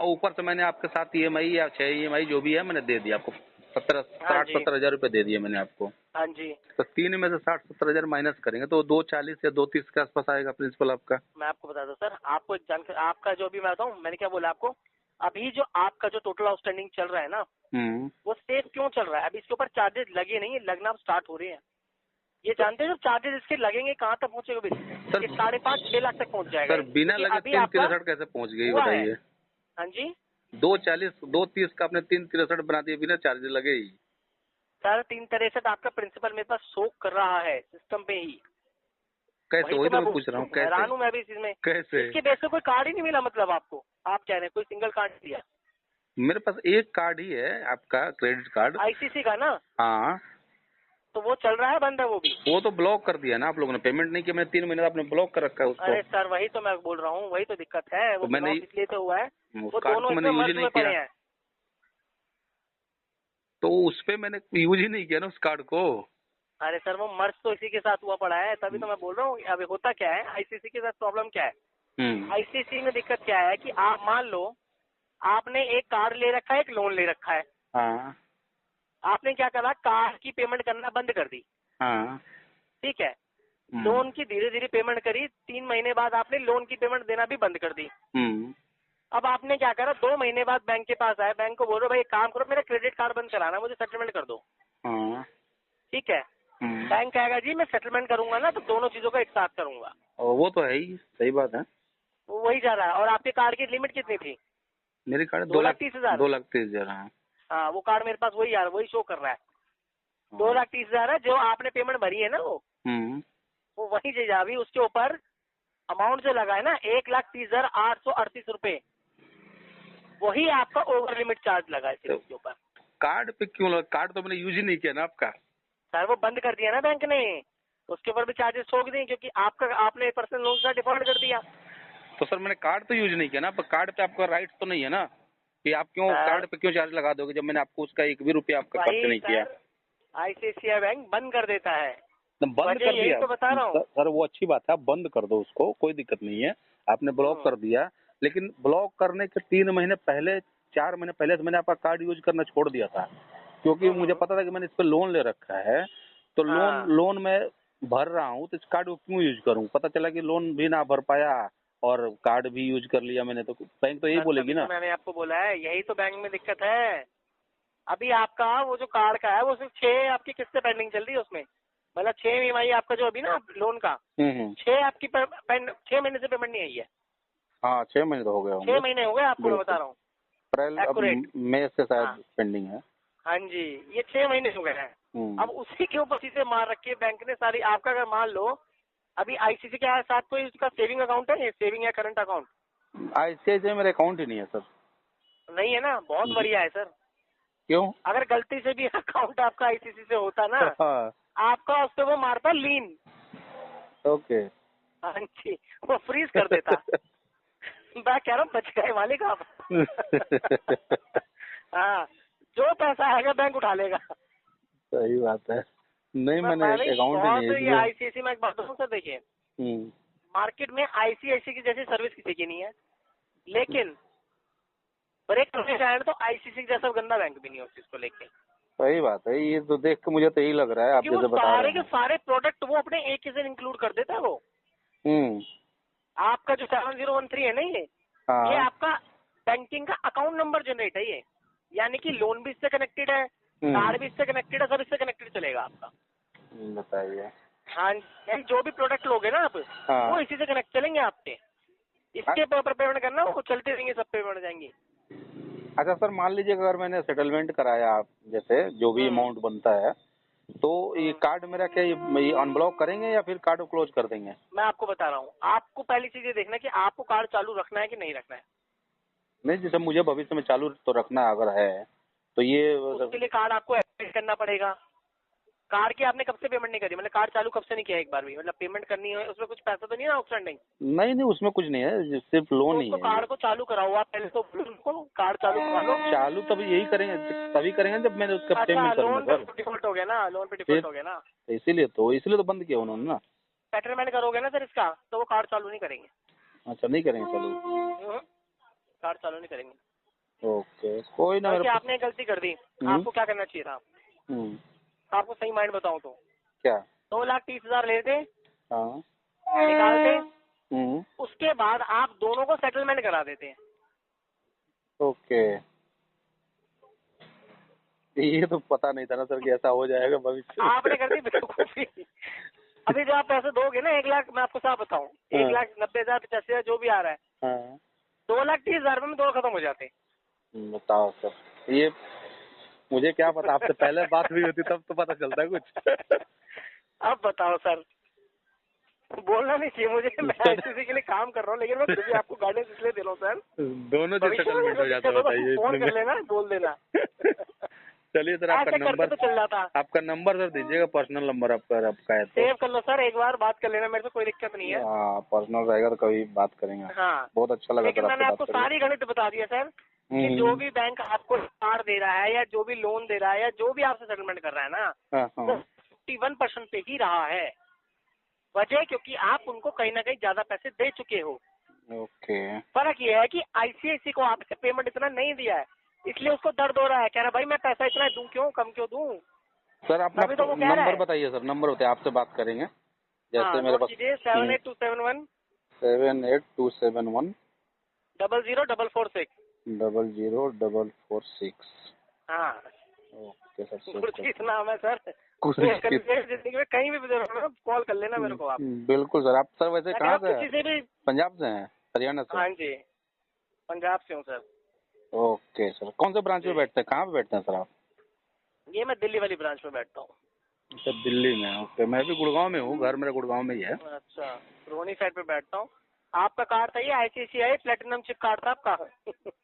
ऊपर से मैंने आपके 7 EMI या 6 EMI जो भी है मैंने दे दिया आपको, 60-70 हजार रुपए दे दिए मैंने आपको। हाँ जी। तो 3 में से 60-70 हजार माइनस करेंगे तो 240 या 230 के आसपास आएगा प्रिंसिपल आपका। मैं आपको बता दूं सर, आपको एक जानकारी, आपका जो भी मैं बताऊँ, मैंने क्या बोला आपको, अभी जो आपका जो टोटल आउटस्टैंडिंग चल रहा है ना, वो सेफ क्यों चल रहा है, अभी इसके ऊपर चार्जेस लगे नहीं है, लगना स्टार्ट हो रहे हैं। ये जानते हैं जो चार्जेस इसके लगेंगे कहाँ तक पहुँचेगा बिल? सर 5.5-6 लाख तक पहुँच जाएगा। सर बिना क्योंकि लगे अभी 363 कैसे पहुंच गई हुआ है। बताइए? हाँ जी 230 का आपने 363 बना दिया बिना चार्ज लगे ही। सर 363 आपका प्रिंसिपल मेरे पास शो कर रहा है सिस्टम पे ही। कैसे? वही तो मैं पूछ रहा हूँ हैरान कैसे? हूँ मैं भी इस चीज में। कैसे? इसके बेस पे कोई कार्ड ही नहीं मिला मतलब आपको? आप कह रहे हैं कोई सिंगल कार्ड दिया? मेरे पास एक कार्ड ही है आपका, क्रेडिट कार्ड। आईसीसी का ना? हाँ तो वो चल रहा है, बंद है वो भी? वो तो ब्लॉक कर दिया ना आप लोगों ने, पेमेंट नहीं किया मैंने 3 महीने, आपने ब्लॉक कर रखा है उसको। अरे सर वही तो मैं बोल रहा हूँ, वही तो दिक्कत है। वो तो मैंने ब्लॉक इसलिए तो हुआ है, उस वो कार्ड दोनों को मैंने इसमें यूज ही मर्ज नहीं हुए किया, पड़े हैं। तो उस पे मैंने यूज ही नहीं किया ना उस कार्ड को। अरे सर वो मर्ज तो इसी के साथ हुआ पड़ा है, तभी तो मैं बोल रहा हूँ। अभी होता क्या है, आईसीसी के साथ प्रॉब्लम क्या है? आईसीसी में दिक्कत क्या है कि आप मान लो आपने एक कार ले रखा है, एक लोन ले रखा है। हाँ आपने क्या करा, कार की पेमेंट करना बंद कर दी। हाँ ठीक है, लोन की धीरे धीरे पेमेंट करी, 3 महीने बाद आपने लोन की पेमेंट देना भी बंद कर दी। अब आपने क्या करा, 2 महीने बाद बैंक के पास आए, बैंक को बोलो भाई एक काम करो, मेरा क्रेडिट कार्ड बंद कराना, मुझे सेटलमेंट कर दो। हाँ ठीक है, बैंक कहेगा जी मैं सेटलमेंट करूंगा ना तो दोनों चीजों का एक साथ करूंगा। और वो तो है ही, सही बात है। वो वही जा रहा है। और आपके कार्ड की लिमिट कितनी थी? मेरी कार्ड 2,30,000। 2,30,000। हाँ वो कार्ड मेरे पास वही यार वही शो कर रहा है, 2,30,000 है। जो आपने पेमेंट भरी है ना वो वही चीज अभी उसके ऊपर अमाउंट जो लगा है ना 1,30,838 रुपए, वही आपका ओवर लिमिट चार्ज लगा है सिर्फ उसके ऊपर। कार्ड पे क्यों लगा? कार्ड तो मैंने यूज ही नहीं किया ना आपका। सर वो बंद कर दिया ना बैंक ने, उसके ऊपर भी चार्जेस ठोक दिए क्योंकि आपने पर्सनल लोन का डिफॉल्ट कर दिया। तो सर मैंने कार्ड तो यूज नहीं किया ना, कार्ड पे आपका राइट तो नहीं है ना कि आप क्यों कार्ड पे क्यों चार्ज लगा दोगे जब मैंने आपको उसका 1 भी रुपया आपका खर्च नहीं किया। आईसीआईसीआई बैंक बंद कर देता है, बंद कर दिया तो बता रहा हूँ सर, वो अच्छी बात है, आप बंद कर दो उसको, कोई दिक्कत नहीं है। आपने ब्लॉक कर दिया, लेकिन ब्लॉक करने के 3 महीने पहले 4 महीने पहले से मैंने आपका कार्ड यूज करना छोड़ दिया था, क्योंकि मुझे पता था कि मैंने इस पे लोन ले रखा है। तो लोन मैं भर रहा हूँ तो इस कार्ड को क्यों यूज करूँ? पता चला कि लोन भी ना भर पाया और कार्ड भी यूज कर लिया मैंने, तो बैंक तो यही बोलेगी ना। मैंने आपको बोला है यही तो बैंक में दिक्कत है। अभी आपका वो जो कार्ड का है वो सिर्फ 6 आपकी किस्तें पेंडिंग चल रही है उसमें, मतलब 6 ईएमआई आपका जो अभी ना लोन का 6 आपकी 6 महीने से पेमेंट नहीं आई है। हाँ 6 महीने तो हो गए होंगे। 6 महीने हो गए आपको, मैं बता रहा हूँ। अप्रैल मई से शायद पेंडिंग है। हाँ जी ये 6 महीने हो गए हैं। अब उसी के ऊपर चीजें मार रखी है बैंक ने सारी। आपका अगर मान लो अभी आईसीसी के साथ कोई उसका सेविंग अकाउंट है, सेविंग या करंट अकाउंट? आईसीआईसीआई मेरा अकाउंट ही नहीं है सर। नहीं है ना, बहुत बढ़िया है सर। क्यों? अगर गलती से भी अकाउंट आपका आईसीसी से होता ना आपका उस पर वो मारता लीन। ओके। हाँ जी वो फ्रीज कर देता। मैं कह रहा हूँ बच गए मालिक आप। हाँ जो पैसा आएगा बैंक उठा लेगा। सही बात है। नहीं मैंने अकाउंट ही नहीं है। आईसीआईसी में एक बात बताऊँ सर, देखिए मार्केट में आईसीआईसी की जैसी सर्विस किसी की नहीं है, लेकिन ब्रेक करने जाए तो आईसीसी जैसा गंदा बैंक भी नहीं है उस चीज को लेके। सही बात है, ये तो देख के मुझे तो यही लग रहा है आप जैसे बता रहे हैं। सारे के सारे प्रोडक्ट वो अपने एक ही से इंक्लूड कर देता है वो। आपका जो 7013 है ना ये आपका बैंकिंग का अकाउंट नंबर जनरेट है ये, यानी कि लोन भी इससे कनेक्टेड है, कार्ड भी इससे कनेक्टेड है, सब इससे कनेक्टेड चलेगा आपका। बताइए। हाँ जो भी प्रोडक्ट लोगे ना आप वो इसी से कनेक्ट चलेंगे आपके। इसके ऊपर पेमेंट करना वो चलते रहेंगे, सब पेमेंट जाएंगी। अच्छा सर मान लीजिए अगर मैंने सेटलमेंट कराया आप जैसे जो भी अमाउंट बनता है तो ये कार्ड मेरा क्या ये अनब्लॉक करेंगे या फिर कार्ड क्लोज कर देंगे? मैं आपको बता रहा हूँ, आपको पहली चीज ये देखना है कि आपको कार्ड चालू रखना है कि नहीं रखना है। नहीं जैसे मुझे भविष्य में चालू तो रखना अगर है तो ये उसके लिए कार्ड आपको एक्टिवेट करना पड़ेगा। कार्ड की आपने कब से पेमेंट नहीं करी, मतलब कार्ड चालू कब से नहीं किया एक बार भी, मतलब पेमेंट करनी है उसमें कुछ पैसा तो नहीं है आउटस्टैंडिंग? नहीं उसमें कुछ नहीं है, सिर्फ लोन ही है। कार्ड को चालू कराओ आप पहले, तो उनको कार्ड चालू करा लो। चालू तभी यही करेंगे, तभी करेंगे जब मैंने उसका पेमेंट करूंगा सर। लोन पे डिफॉल्ट हो गया ना, लोन पे डिफॉल्ट हो गया ना, इसीलिए तो बंद किया उन्होंने ना। सेटलमेंट करोगे ना सर इसका तो वो कार्ड चालू नहीं करेंगे। अच्छा नहीं करेंगे चालू? कार्ड चालू नहीं करेंगे। ओके कोई ना। आपने गलती कर दी, आपको क्या करना चाहिए था? आपको सही माइंड बताऊं तो क्या 2,30,000 लेते निकालते, उसके बाद आप दोनों को सेटलमेंट करा देते हैं। ओके ये तो पता नहीं था ना सर कि ऐसा हो जाएगा भविष्य में। आपने कर दी बेवकूफी। अभी जो आप पैसे दोगे ना 1 लाख, मैं आपको साफ बताऊं, 1,90,000 85,000 जो भी आ रहा है, हाँ 2,30,000 में दोनों खत्म हो जाते हैं। बताओ सर, ये मुझे क्या पता, आपसे पहले बात हुई होती तब तो पता चलता कुछ। अब बताओ सर, बोलना नहीं चाहिए मुझे, मैं ICICI के लिए काम कर रहा हूँ, लेकिन मैं फिर भी आपको गाइडेंस इसलिए दे रहा हूँ सर। दोनों से सेटलमेंट हो जाता है, बताइए। फोन कर लेना, बोल देना। चलिए सर, आपका ऐसे करके नंबर, तो चल जाता। आपका नंबर सर दीजिएगा, पर्सनल नंबर आपका है तो। सेव कर लो सर, एक बार बात कर लेना मेरे से, कोई दिक्कत नहीं है। हाँ पर्सनल रहेगा तो कभी बात करेंगे। हाँ बहुत अच्छा लगा लेकिन सर मैंने आपको आपसे बात सारी गणित बता दिया सर, कि जो भी बैंक आपको कार दे रहा है या जो भी लोन दे रहा है या जो भी आपसे सेटलमेंट कर रहा है ना, वो 51% पे ही रहा है। वजह क्योंकि आप उनको कहीं ना कहीं ज्यादा पैसे दे चुके हो। ओके। फर्क ये है कि ICICI को आपसे पेमेंट इतना नहीं दिया है, इसलिए उसको दर्द हो रहा है, कह रहा भाई मैं पैसा इतना दूं क्यों, कम क्यों दूं। सर अपना अभी तो वो कह रहा नंबर है। बताइए सर, नंबर बताइए, आपसे बात करेंगे जैसे हाँ मेरे नोट पास। कीजिए 78271 78271 00446। 00446। हाँ ओके सर। गुरजीत नाम है सर। गुरजीत। जिंदगी में कहीं भी कॉल कर लेना मेरे को आप। बिल्कुल सर। आप सर वैसे कहाँ से किसी से भी। पंजाब से हैं, हरियाणा से? हाँ जी, पंजाब से हूँ सर। ओके सर, कौन से ब्रांच में बैठते हैं, कहाँ पे बैठते हैं सर आप? ये मैं दिल्ली वाली ब्रांच में बैठता हूँ। अच्छा दिल्ली में। ओके, मैं भी गुड़गांव में हूँ, घर मेरा गुड़गांव में ही है। अच्छा, रोहनी साइड पे बैठता हूँ। आपका कार्ड था ये ICICI प्लेटिनम चिप कार्ड था आपका?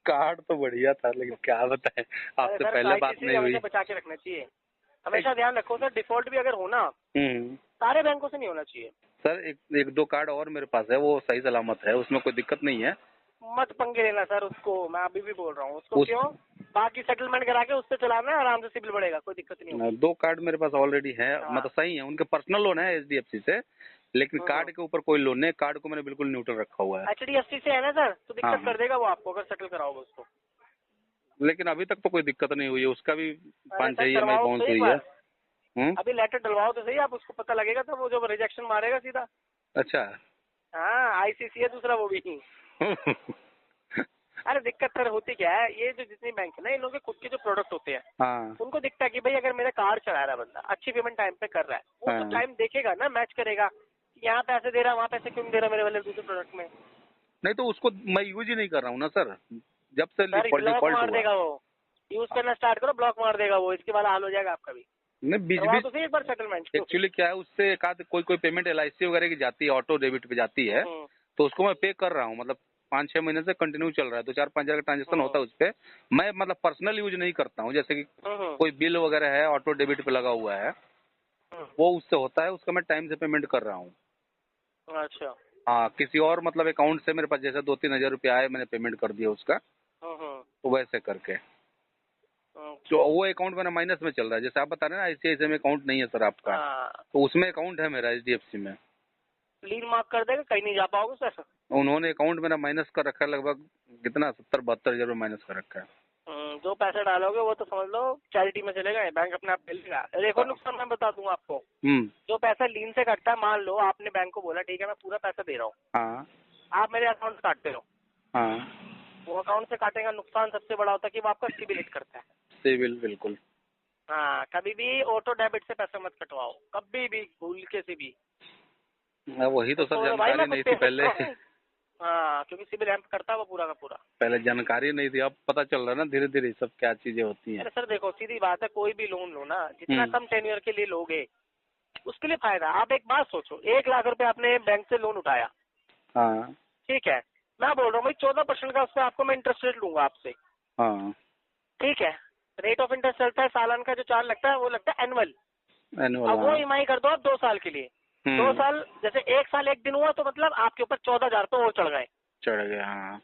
कार्ड तो बढ़िया था, लेकिन क्या बताएं, आपसे पहले बात नहीं हुई। बचा के रखना चाहिए, हमेशा ध्यान रखो सर। डिफॉल्ट भी अगर होना सारे बैंकों से नहीं होना चाहिए सर। एक दो कार्ड और मेरे पास है, वो सही सलामत है, उसमें कोई दिक्कत नहीं है। मत पंगे लेना सर उसको, मैं अभी भी बोल रहा हूँ उसको क्यों, बाकी सेटलमेंट करा के उससे चलाना, आराम से सिबिल बढ़ेगा, कोई दिक्कत नहीं होगी। 2 कार्ड मेरे पास ऑलरेडी है। मतलब सही है, उनके पर्सनल लोन है HDFC से, लेकिन कार्ड के ऊपर कोई लोन नहीं। कार्ड को मैंने बिल्कुल न्यूट्रल रखा हुआ है। HDFC से है ना सर, तो दिक्कत कर देगा वो आपको अगर सेटल कराओगे उसको। लेकिन अभी तक तो कोई दिक्कत नहीं हुई है, उसका भी 5-6 EMI करवाओ बाउंस तो एक हुई है। बार। अभी लेटर डलवाओ तो सही, आप उसको पता लगेगा तो वो जब रिजेक्शन मारेगा सीधा। अच्छा। हाँ ICICI है दूसरा वो भी। अरे दिक्कत सर होती क्या है, ये जो जितनी बैंक है ना, इन लोगों के खुद के जो प्रोडक्ट होते हैं, हाँ उनको दिखता है कि भाई अगर मेरा कार्ड चला रहा है बंदा, अच्छी पेमेंट टाइम पे कर रहा है, वो तो टाइम देखेगा ना, मैच करेगा, यहाँ पैसे दे रहा है वहाँ पैसे क्यों नहीं दे रहा मेरे वाले दूसरे प्रोडक्ट में। नहीं तो उसको मैं यूज ही नहीं कर रहा हूँ ना सर, जब से ब्लॉक मार देगा वो, यूज करना स्टार्ट करो ब्लॉक मार देगा वो, इसके बाद हाल हो जाएगा आपका भी। नहीं बीच तो एक बार सेटलमेंट। एक्चुअली क्या है, उससे कोई पेमेंट LIC वगैरह की जाती है, ऑटो डेबिट पे जाती है, तो उसको मैं पे कर रहा हूँ। मतलब 5-6 महीने से कंटिन्यू चल रहा है, 2-4-5 हजार का ट्रांजेक्शन होता है उस पे। मैं मतलब पर्सनल यूज नहीं करता हूँ, जैसे कि कोई बिल वगैरह है ऑटो डेबिट पे लगा हुआ है, वो उससे होता है, उसका मैं टाइम से पेमेंट कर रहा हूँ। अच्छा। हाँ, किसी और मतलब अकाउंट से मेरे पास जैसे 2-3 हजार रुपया आए, मैंने पेमेंट कर दिया उसका, तो वैसे करके। तो वो अकाउंट मेरा माइनस में चल रहा है, जैसे आप बता रहे हैं ना ICICI में अकाउंट नहीं है सर आपका, तो उसमें अकाउंट है मेरा HDFC में। लीन मार्क कर देगा, कहीं नहीं जा पाओगे सर। उन्होंने अकाउंट मेरा माइनस कर रखा है, लगभग कितना 70-72 हजार रुपये माइनस कर रखा है। जो पैसे डालोगे वो तो समझ लो चैरिटी में चलेगा, बैंक अपने आप मिलेगा। देखो नुकसान मैं बता दूं आपको, जो पैसा लीन से कटता है, मान लो आपने बैंक को बोला ठीक है मैं पूरा पैसा दे रहा हूँ, हाँ आप मेरे अकाउंट से काटते हो, हाँ, वो अकाउंट से काटेगा। नुकसान सबसे बड़ा होता है कि वो आपका सिबिल हिट करता है। सिविल बिल्कुल। हाँ, कभी भी ऑटो डेबिट से पैसा मत कटवाओ, कभी भी भूल के से भी। वही तो सब जानकारी नहीं थी पहले। हाँ, क्योंकि सिबिल हेल्प करता है वो पूरा का पूरा। पहले जानकारी नहीं थी, अब पता चल रहा है ना धीरे धीरे सब क्या चीजें होती हैं। अरे सर देखो सीधी बात है, कोई भी लोन लो ना, जितना कम टेन्योर के लिए लोगे उसके लिए फायदा। आप एक बात सोचो, 1 लाख रुपए आपने बैंक से लोन उठाया, हाँ ठीक है, मैं बोल रहा हूँ भाई 14% का उससे आपको मैं इंटरेस्ट रेट लूंगा आपसे, हाँ, ठीक है। रेट ऑफ इंटरेस्ट चलता है, सालाना का जो चार्ज लगता है वो लगता है एनुअल। एनुअल। अब वो EMI कर दो आप 2 साल के लिए, 2 साल जैसे 1 साल 1 दिन हुआ तो मतलब आपके ऊपर 14,000 तो और चढ़ गए। चढ़ गया। हाँ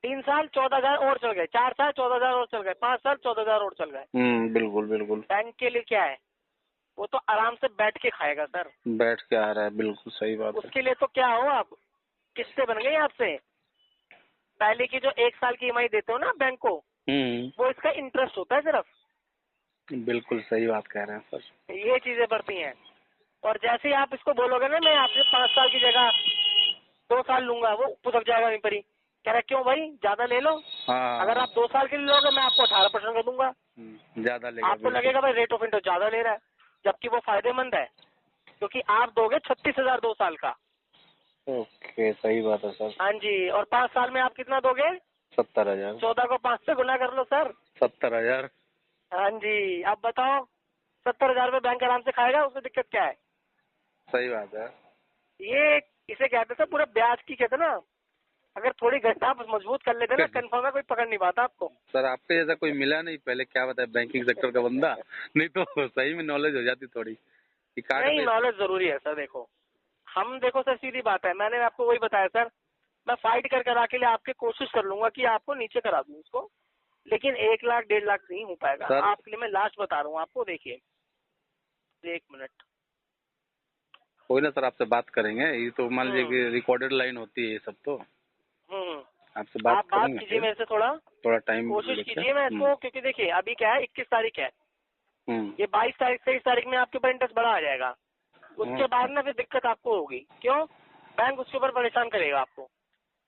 3 साल 14,000 और चढ़ गए, 4 साल 14,000 और चढ़ गए, 5 साल 14,000 और चढ़ गए। बिल्कुल बिल्कुल। बैंक के लिए क्या है, वो तो आराम से बैठ के खाएगा सर, बैठ के आ रहा है, बिल्कुल सही बात है। उसके लिए तो क्या हो आप किस्तें बन गई आपसे। पहले की जो 1 साल की EMI देते हो ना बैंक को, वो इसका इंटरेस्ट होता है सिर्फ। बिल्कुल सही बात कह रहे हैं सर। ये चीजें बढ़ती हैं। और जैसे ही आप इसको बोलोगे ना मैं आपसे 5 साल की जगह 2 साल लूंगा, वो पुदक जाएगा वहीं पर ही, कह रहा क्यों भाई ज्यादा ले लो। हाँ, अगर आप 2 साल के लिए लोगे मैं आपको 18% का दूंगा, ज्यादा लेगा। आपको लगेगा भाई रेट ऑफ इंटरेस्ट ज्यादा ले रहा है, जबकि वो फायदेमंद है, क्योंकि आप दोगे 36,000 2 साल का। ओके, सही बात है सर। हाँ जी, और 5 साल में आप कितना दोगे? 70,000। 14 को 5 से गुना कर लो सर। 70,000। हाँ जी, अब बताओ 70,000 रुपये बैंक आराम से खाएगा, उसमें दिक्कत क्या है? सही बात है। ये इसे कहते हैं सर, पूरा ब्याज की कहते हैं ना, अगर थोड़ी घंटा आप मजबूत कर लेते ना, कंफर्म है कोई पकड़ नहीं पाता आपको। सर आपके जैसा कोई मिला नहीं पहले, क्या बताए, बैंकिंग सेक्टर का बंदा, नहीं तो सही में नॉलेज हो जाती थोड़ी। नहीं, नॉलेज जरूरी है सर। देखो देखो सर, सीधी बात है, मैंने आपको वही बताया सर, मैं फाइट कर करा के लिए आपके कोशिश कर लूंगा कि आपको नीचे करा दूं उसको, लेकिन 1 लाख 1.5 लाख नहीं हो पाएगा सर, आपके लिए। मैं लास्ट बता रहा हूँ आपको, देखिए 1 मिनट। कोई ना सर, आपसे बात करेंगे। ये तो मान लीजिए कि रिकॉर्डेड लाइन होती है ये सब तो। आपसे बात आप बात करेंगे, कीजिए मेरे से, थोड़ा टाइम कोशिश कीजिए मैं इसको, क्योंकि देखिए अभी क्या है, 21 तारीख है, ये 22 तारीख 23 तारीख में आपके ऊपर इंटरेस्ट बढ़ा आ जाएगा। उसके बाद ना फिर दिक्कत आपको होगी। क्यों? बैंक उसके ऊपर परेशान करेगा आपको,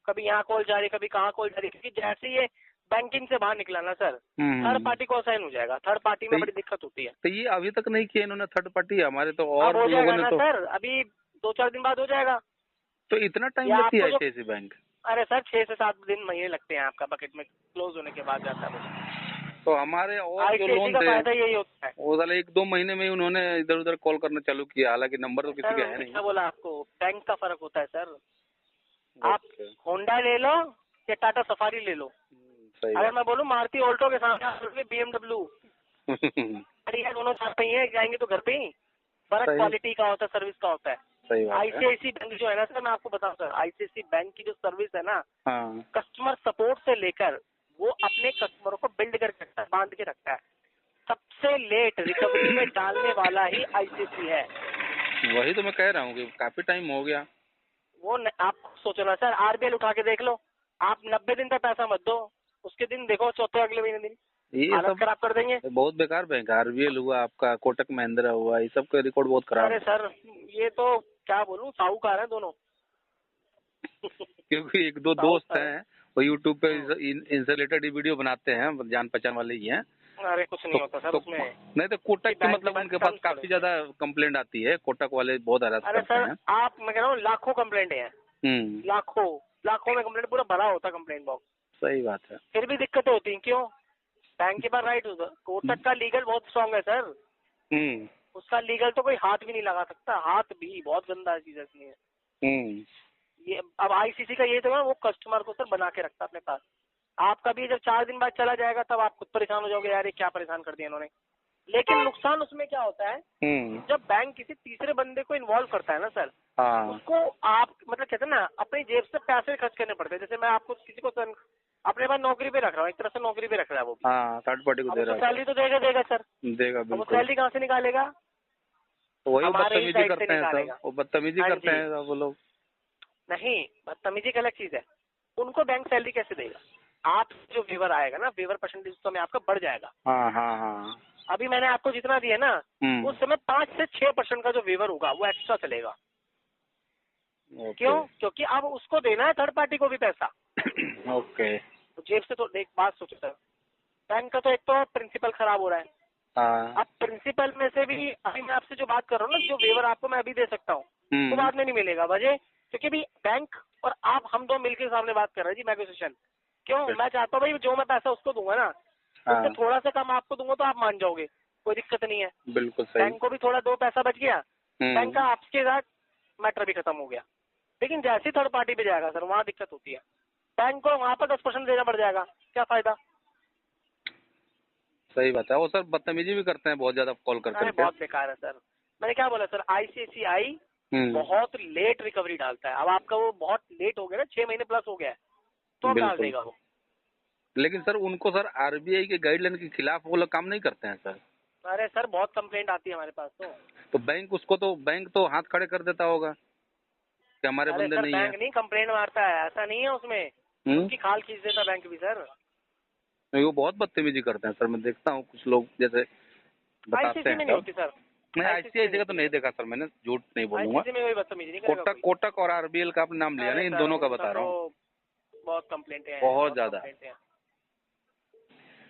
कभी यहाँ कॉल जारी, कभी कहाँ कॉल जारी, क्योंकि जैसे ये बैंकिंग से बाहर निकला ना सर, थर्ड पार्टी को असाइन हो जाएगा। थर्ड पार्टी में बड़ी दिक्कत होती है। तो ये अभी तक नहीं किया इन्होंने थर्ड पार्टी, हमारे तो अब और हो लोगों जाएगा ने ना तो। सर, अभी 2-4 दिन बाद हो जाएगा। तो इतना टाइम या लगती है आपको ICICI बैंक? अरे सर 6 से 7 दिन महीने लगते हैं आपका बकेट में क्लोज होने के बाद जाता है। तो हमारे और जो लोन का थे फायदा यही होता है। वो साले 1-2 महीने में ही उन्होंने इधर उधर कॉल करना चालू किया, हालांकि नंबर तो किसी का है नहीं। क्या बोला आपको, बैंक का फर्क होता है सर। आप होंडा ले लो या टाटा सफारी ले लो, अगर मैं बोलूँ मारुति ऑल्टो के सामने BMW, बढ़िया दोनों 4 पहिए जाएंगे तो घर पे ही। फर्क क्वालिटी का होता है, सर्विस का होता है। ICICI बैंक जो है ना सर, मैं आपको बताऊं सर, ICICI बैंक की जो सर्विस है ना, कस्टमर सपोर्ट से लेकर वो अपने कस्टमरों को बिल्ड करके रखता है, बांध के रखता है। सबसे लेट रिकवरी में डालने वाला ही ICICI है। वही तो मैं कह रहा हूँ कि काफी टाइम हो गया। वो आप सोचो ना सर, RBL उठा के देख लो, आप 90 दिन तक पैसा मत दो, उसके दिन देखो चौथे अगले महीने दिन ये हालत खराब कर देंगे। बहुत बेकार बैंक है। RBL हुआ आपका, कोटक महिंद्रा हुआ, ये सब का रिकॉर्ड बहुत खराब है। अरे सर ये तो क्या बोलूं, साहूकार है दोनों। क्योंकि 1-2 दोस्त हैं वो यूट्यूब पे इनसे रिलेटेड वीडियो बनाते हैं, जान पहचान वाले ही हैं। अरे कुछ नहीं होता सर उसमें। नहीं तो कोटक की मतलब उनके पास काफी ज्यादा कंप्लेंट आती है, कोटक वाले बहुत हरास करते हैं। आप, मैं कह रहा हूँ लाखों कंप्लेंट है, लाखों में कंप्लेंट पूरा भरा होता कंप्लेंट बॉक्स। सही बात है। फिर भी दिक्कतें होती हैं, क्यों? बैंक के पास राइट होता। कोटक का लीगल बहुत स्ट्रांग है सर, उसका लीगल तो कोई हाथ भी नहीं लगा सकता, हाथ भी बहुत गंदा चीज है। ये अब ICICI का ये तो है, वो कस्टमर को सर बना के रखता अपने पास। आपका भी जब 4 दिन बाद चला जाएगा तब आप खुद परेशान हो जाओगे, यार ये क्या परेशान कर दिया इन्होंने। लेकिन नुकसान उसमें क्या होता है, जब बैंक किसी तीसरे बंदे को इन्वॉल्व करता है ना सर, उसको आप मतलब कहते हैं ना, अपनी जेब से पैसे खर्च करने पड़ते हैं। जैसे मैं आपको किसी को अपने पास नौकरी पे रख रहा हूँ, एक तरह से नौकरी पे रख रहा है वो, थर्ड पार्टी को दे रहा है, सैलरी तो देगा सर, देगा वो सैलरी कहाँ से निकालेगा? तो वही बदतमीजी करते हैं सब, वो बदतमीजी करते हैं सब वो लोग। नहीं, बदतमीजी की अलग चीज है, उनको बैंक सैलरी कैसे देगा? आप जो वेवर आएगा ना, वेवर परसेंटेज उस समय आपका बढ़ जाएगा। अभी मैंने आपको जितना दिया ना, उस समय 5 से 6% का जो वेवर होगा वो एक्स्ट्रा चलेगा। क्यों? क्योंकि अब उसको देना है थर्ड पार्टी को भी पैसा। ओके। तो जेब से तो एक बात सोचो सर, बैंक का तो एक तो प्रिंसिपल खराब हो रहा है। अब प्रिंसिपल में से भी अभी मैं आपसे जो बात कर रहा हूँ ना, जो वेवर आपको मैं अभी दे सकता हूँ तो बाद में नहीं मिलेगा। वजह क्योंकि भी बैंक और आप, हम दो मिलकर सामने बात कर रहे हैं जी, नेगोशिएशन। क्यों? मैं चाहता हूँ भाई जो मैं पैसा उसको दूंगा ना, उससे थोड़ा सा कम आपको दूंगा तो आप मान जाओगे, कोई दिक्कत नहीं है। बिल्कुल सही। बैंक को भी थोड़ा 2 पैसा बच गया, बैंक का आपके साथ मैटर भी खत्म हो गया। लेकिन जैसे थर्ड पार्टी पे जाएगा सर, वहाँ दिक्कत होती है, बैंक को वहाँ पर 10% देना पड़ जाएगा, क्या फायदा? सही बात है। वो सर बदतमीजी भी करते हैं बहुत ज्यादा कॉल करके। बहुत बेकार है सर। मैंने क्या बोला सर, ICICI बहुत लेट रिकवरी डालता है। अब आपका वो बहुत लेट हो गया ना, 6 महीने प्लस हो गया है, तो अब डाल देगा वो। लेकिन सर उनको सर RBI के गाइडलाइन के खिलाफ वो लोग काम नहीं करते हैं सर। अरे सर बहुत कंप्लेंट आती है हमारे पास तो बैंक तो हाथ खड़े कर देता होगा कि हमारे बंदे नहीं है। बैंक नहीं कंप्लेंट मारता है, ऐसा नहीं है उसमें, उसकी खाल खींच देता बैंक भी सर। नहीं, वो बहुत बदतमीजी करते हैं सर, मैं देखता हूँ कुछ लोग जैसे बताते हैं। नहीं होती सर, नहीं ICICI का तो नहीं देखा सर मैंने, झूठ नहीं बोलूंगा। कोटक और RBL का आपने नाम लिया ना, इन दोनों का बता रहा हूँ, बहुत कंप्लेंट है, बहुत ज्यादा।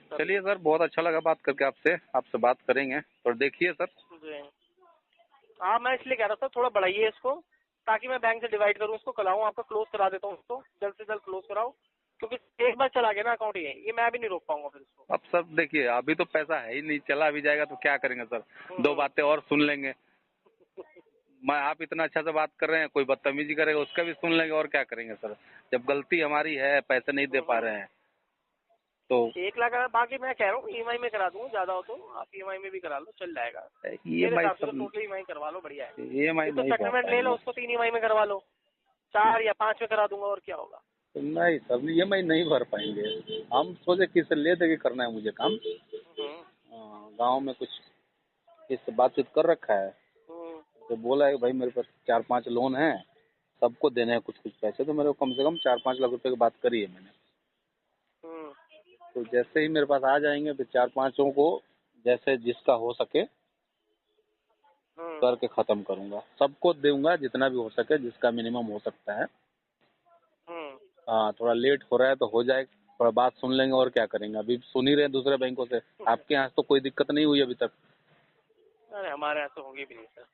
सर। चलिए सर, बहुत अच्छा लगा बात करके आपसे बात करेंगे। और देखिए सर, जी हाँ, मैं इसलिए कह रहा था थोड़ा बढ़ाइए इसको, ताकि मैं बैंक से डिवाइड करूँ इसको, कल आऊँ आपका क्लोज करा देता हूँ इसको, जल्द से जल्द क्लोज कराओ, क्योंकि एक बार चला गया ना अकाउंट, ये मैं भी नहीं रोक पाऊंगा फिर इसको। अब सर देखिए, अभी तो पैसा है ही नहीं, चला भी जाएगा तो क्या करेंगे सर, दो बातें और सुन लेंगे। आप इतना अच्छा से बात कर रहे हैं, कोई बदतमीजी करेगा उसका भी सुन लेंगे, और क्या करेंगे सर। जब गलती हमारी है, पैसे नहीं दे पा रहे हैं तो 1 लाख अगर, बाकी मैं कह रहा हूँ ईएमआई में करा दूंगा, ज्यादा हो तो आप ईएमआई में भी करा लो, चल जाएगा। EMI सब, टोटल ईएमआई करवा लो, बढ़िया है। EMI तो नहीं भर सेटलमेंट ले लो, उसको 3 ईएमआई में करवा लो, 4 या 5 में करा दूंगा, और क्या होगा। नहीं सर, EMI नहीं भर पाएंगे। हम सोचे किससे ले दे के करना है मुझे काम। गांव में कुछ इससे बातचीत कर रखा है, तो बोला है भाई मेरे पास 4-5 लोन हैं, सबको देने हैं कुछ कुछ पैसे, तो मेरे को कम से कम 4-5 लाख रुपए की बात करी है मैंने। तो जैसे ही मेरे पास आ जाएंगे फिर 4-5 को जैसे जिसका हो सके करके खत्म करूंगा, सबको दूंगा जितना भी हो सके, जिसका मिनिमम हो सकता है। हाँ, थोड़ा लेट हो रहा है तो हो जाए, थोड़ा बात सुन लेंगे, और क्या करेंगे। अभी सुन ही रहे दूसरे बैंकों से, आपके यहाँ तो कोई दिक्कत नहीं हुई अभी तक। अरे हमारे यहाँ तो होंगे भी नहीं सर,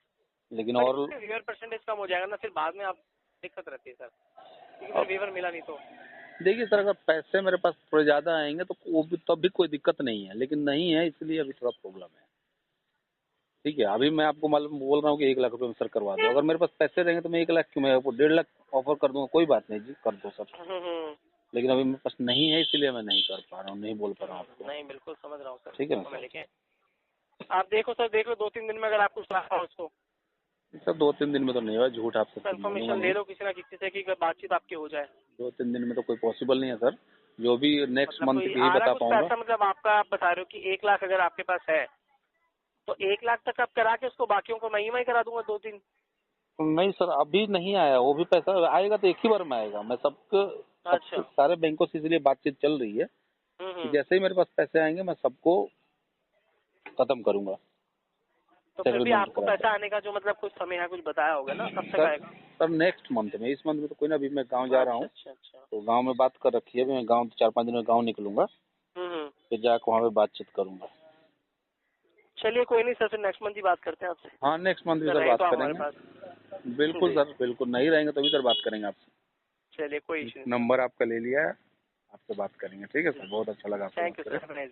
लेकिन और वीवर परसेंटेज कम हो जाएगा ना, फिर बाद में आप दिक्कत रहती है सर, क्योंकि फिर वीवर मिला नहीं तो। देखिए सर, अगर पैसे मेरे पास थोड़े ज्यादा आएंगे तो वो भी, तब भी कोई दिक्कत नहीं है, लेकिन नहीं है इसलिए अभी थोड़ा प्रॉब्लम है। ठीक है, अभी मैं आपको मालूम बोल रहा हूँ कि 1 लाख रुपए में सर करवा दो। अगर मेरे पास पैसे रहेंगे तो मैं 1 लाख क्यों, मैं आपको 1.5 लाख ऑफर कर दूंगा, कोई बात नहीं जी, कर दो सर। लेकिन अभी मेरे पास नहीं है, इसलिए मैं नहीं कर पा रहा हूँ, नहीं बोल पा रहा हूँ आपको। नहीं, बिल्कुल समझ रहा हूँ सर। ठीक है ना सर? लेके आप देखो सर, देख लो 2-3 दिन में, अगर आपको सलाह हो उसको सर 2-3 दिन में तो नहीं होगा, झूठ आपसे कंफर्मेशन ले लो किसी ना किसी से, कि बातचीत आपकी हो जाए। 2-3 दिन में तो कोई पॉसिबल नहीं है सर, जो भी नेक्स्ट मतलब मंथ कोई ही आ रहा बता कुछ पाऊंगा। पैसा, मतलब आपका, आप बता रहे हो कि 1 लाख अगर आपके पास है, तो 1 लाख तक आप करा के उसको, बाकियों को मैं ईएमआई करा दूंगा 2-3। नहीं सर, अभी नहीं आया, वो भी पैसा आएगा तो एक ही बार में आएगा। मैं सबके अच्छा। सारे बैंकों से इसलिए बातचीत चल रही है कि जैसे ही मेरे पास पैसे आएंगे मैं सबको खत्म करूंगा। तो फिर भी आपको पैसा आने का जो मतलब कुछ समय है, कुछ बताया होगा ना, कब तक आएगा? सर नेक्स्ट मंथ में, इस मंथ में तो कोई ना, अभी मैं गांव जा रहा हूँ। अच्छा। तो गांव में बात कर रखी है, अभी मैं गांव 4-5 दिन में गांव निकलूंगा, फिर जाकर वहाँ पे बातचीत करूंगा। चलिए कोई नहीं सर, फिर नेक्स्ट मंथ ही बात करते हैं आपसे। हाँ, नेक्स्ट मंथ भी सर बात करेंगे। बिल्कुल सर, बिल्कुल, नहीं रहेंगे तो भी सर बात करेंगे आपसे। चलिए कोई इशू नहीं। नंबर आपका ले लिया है, आपसे बात करेंगे। ठीक है सर, बहुत अच्छा लगा आपसे। Thank you sir.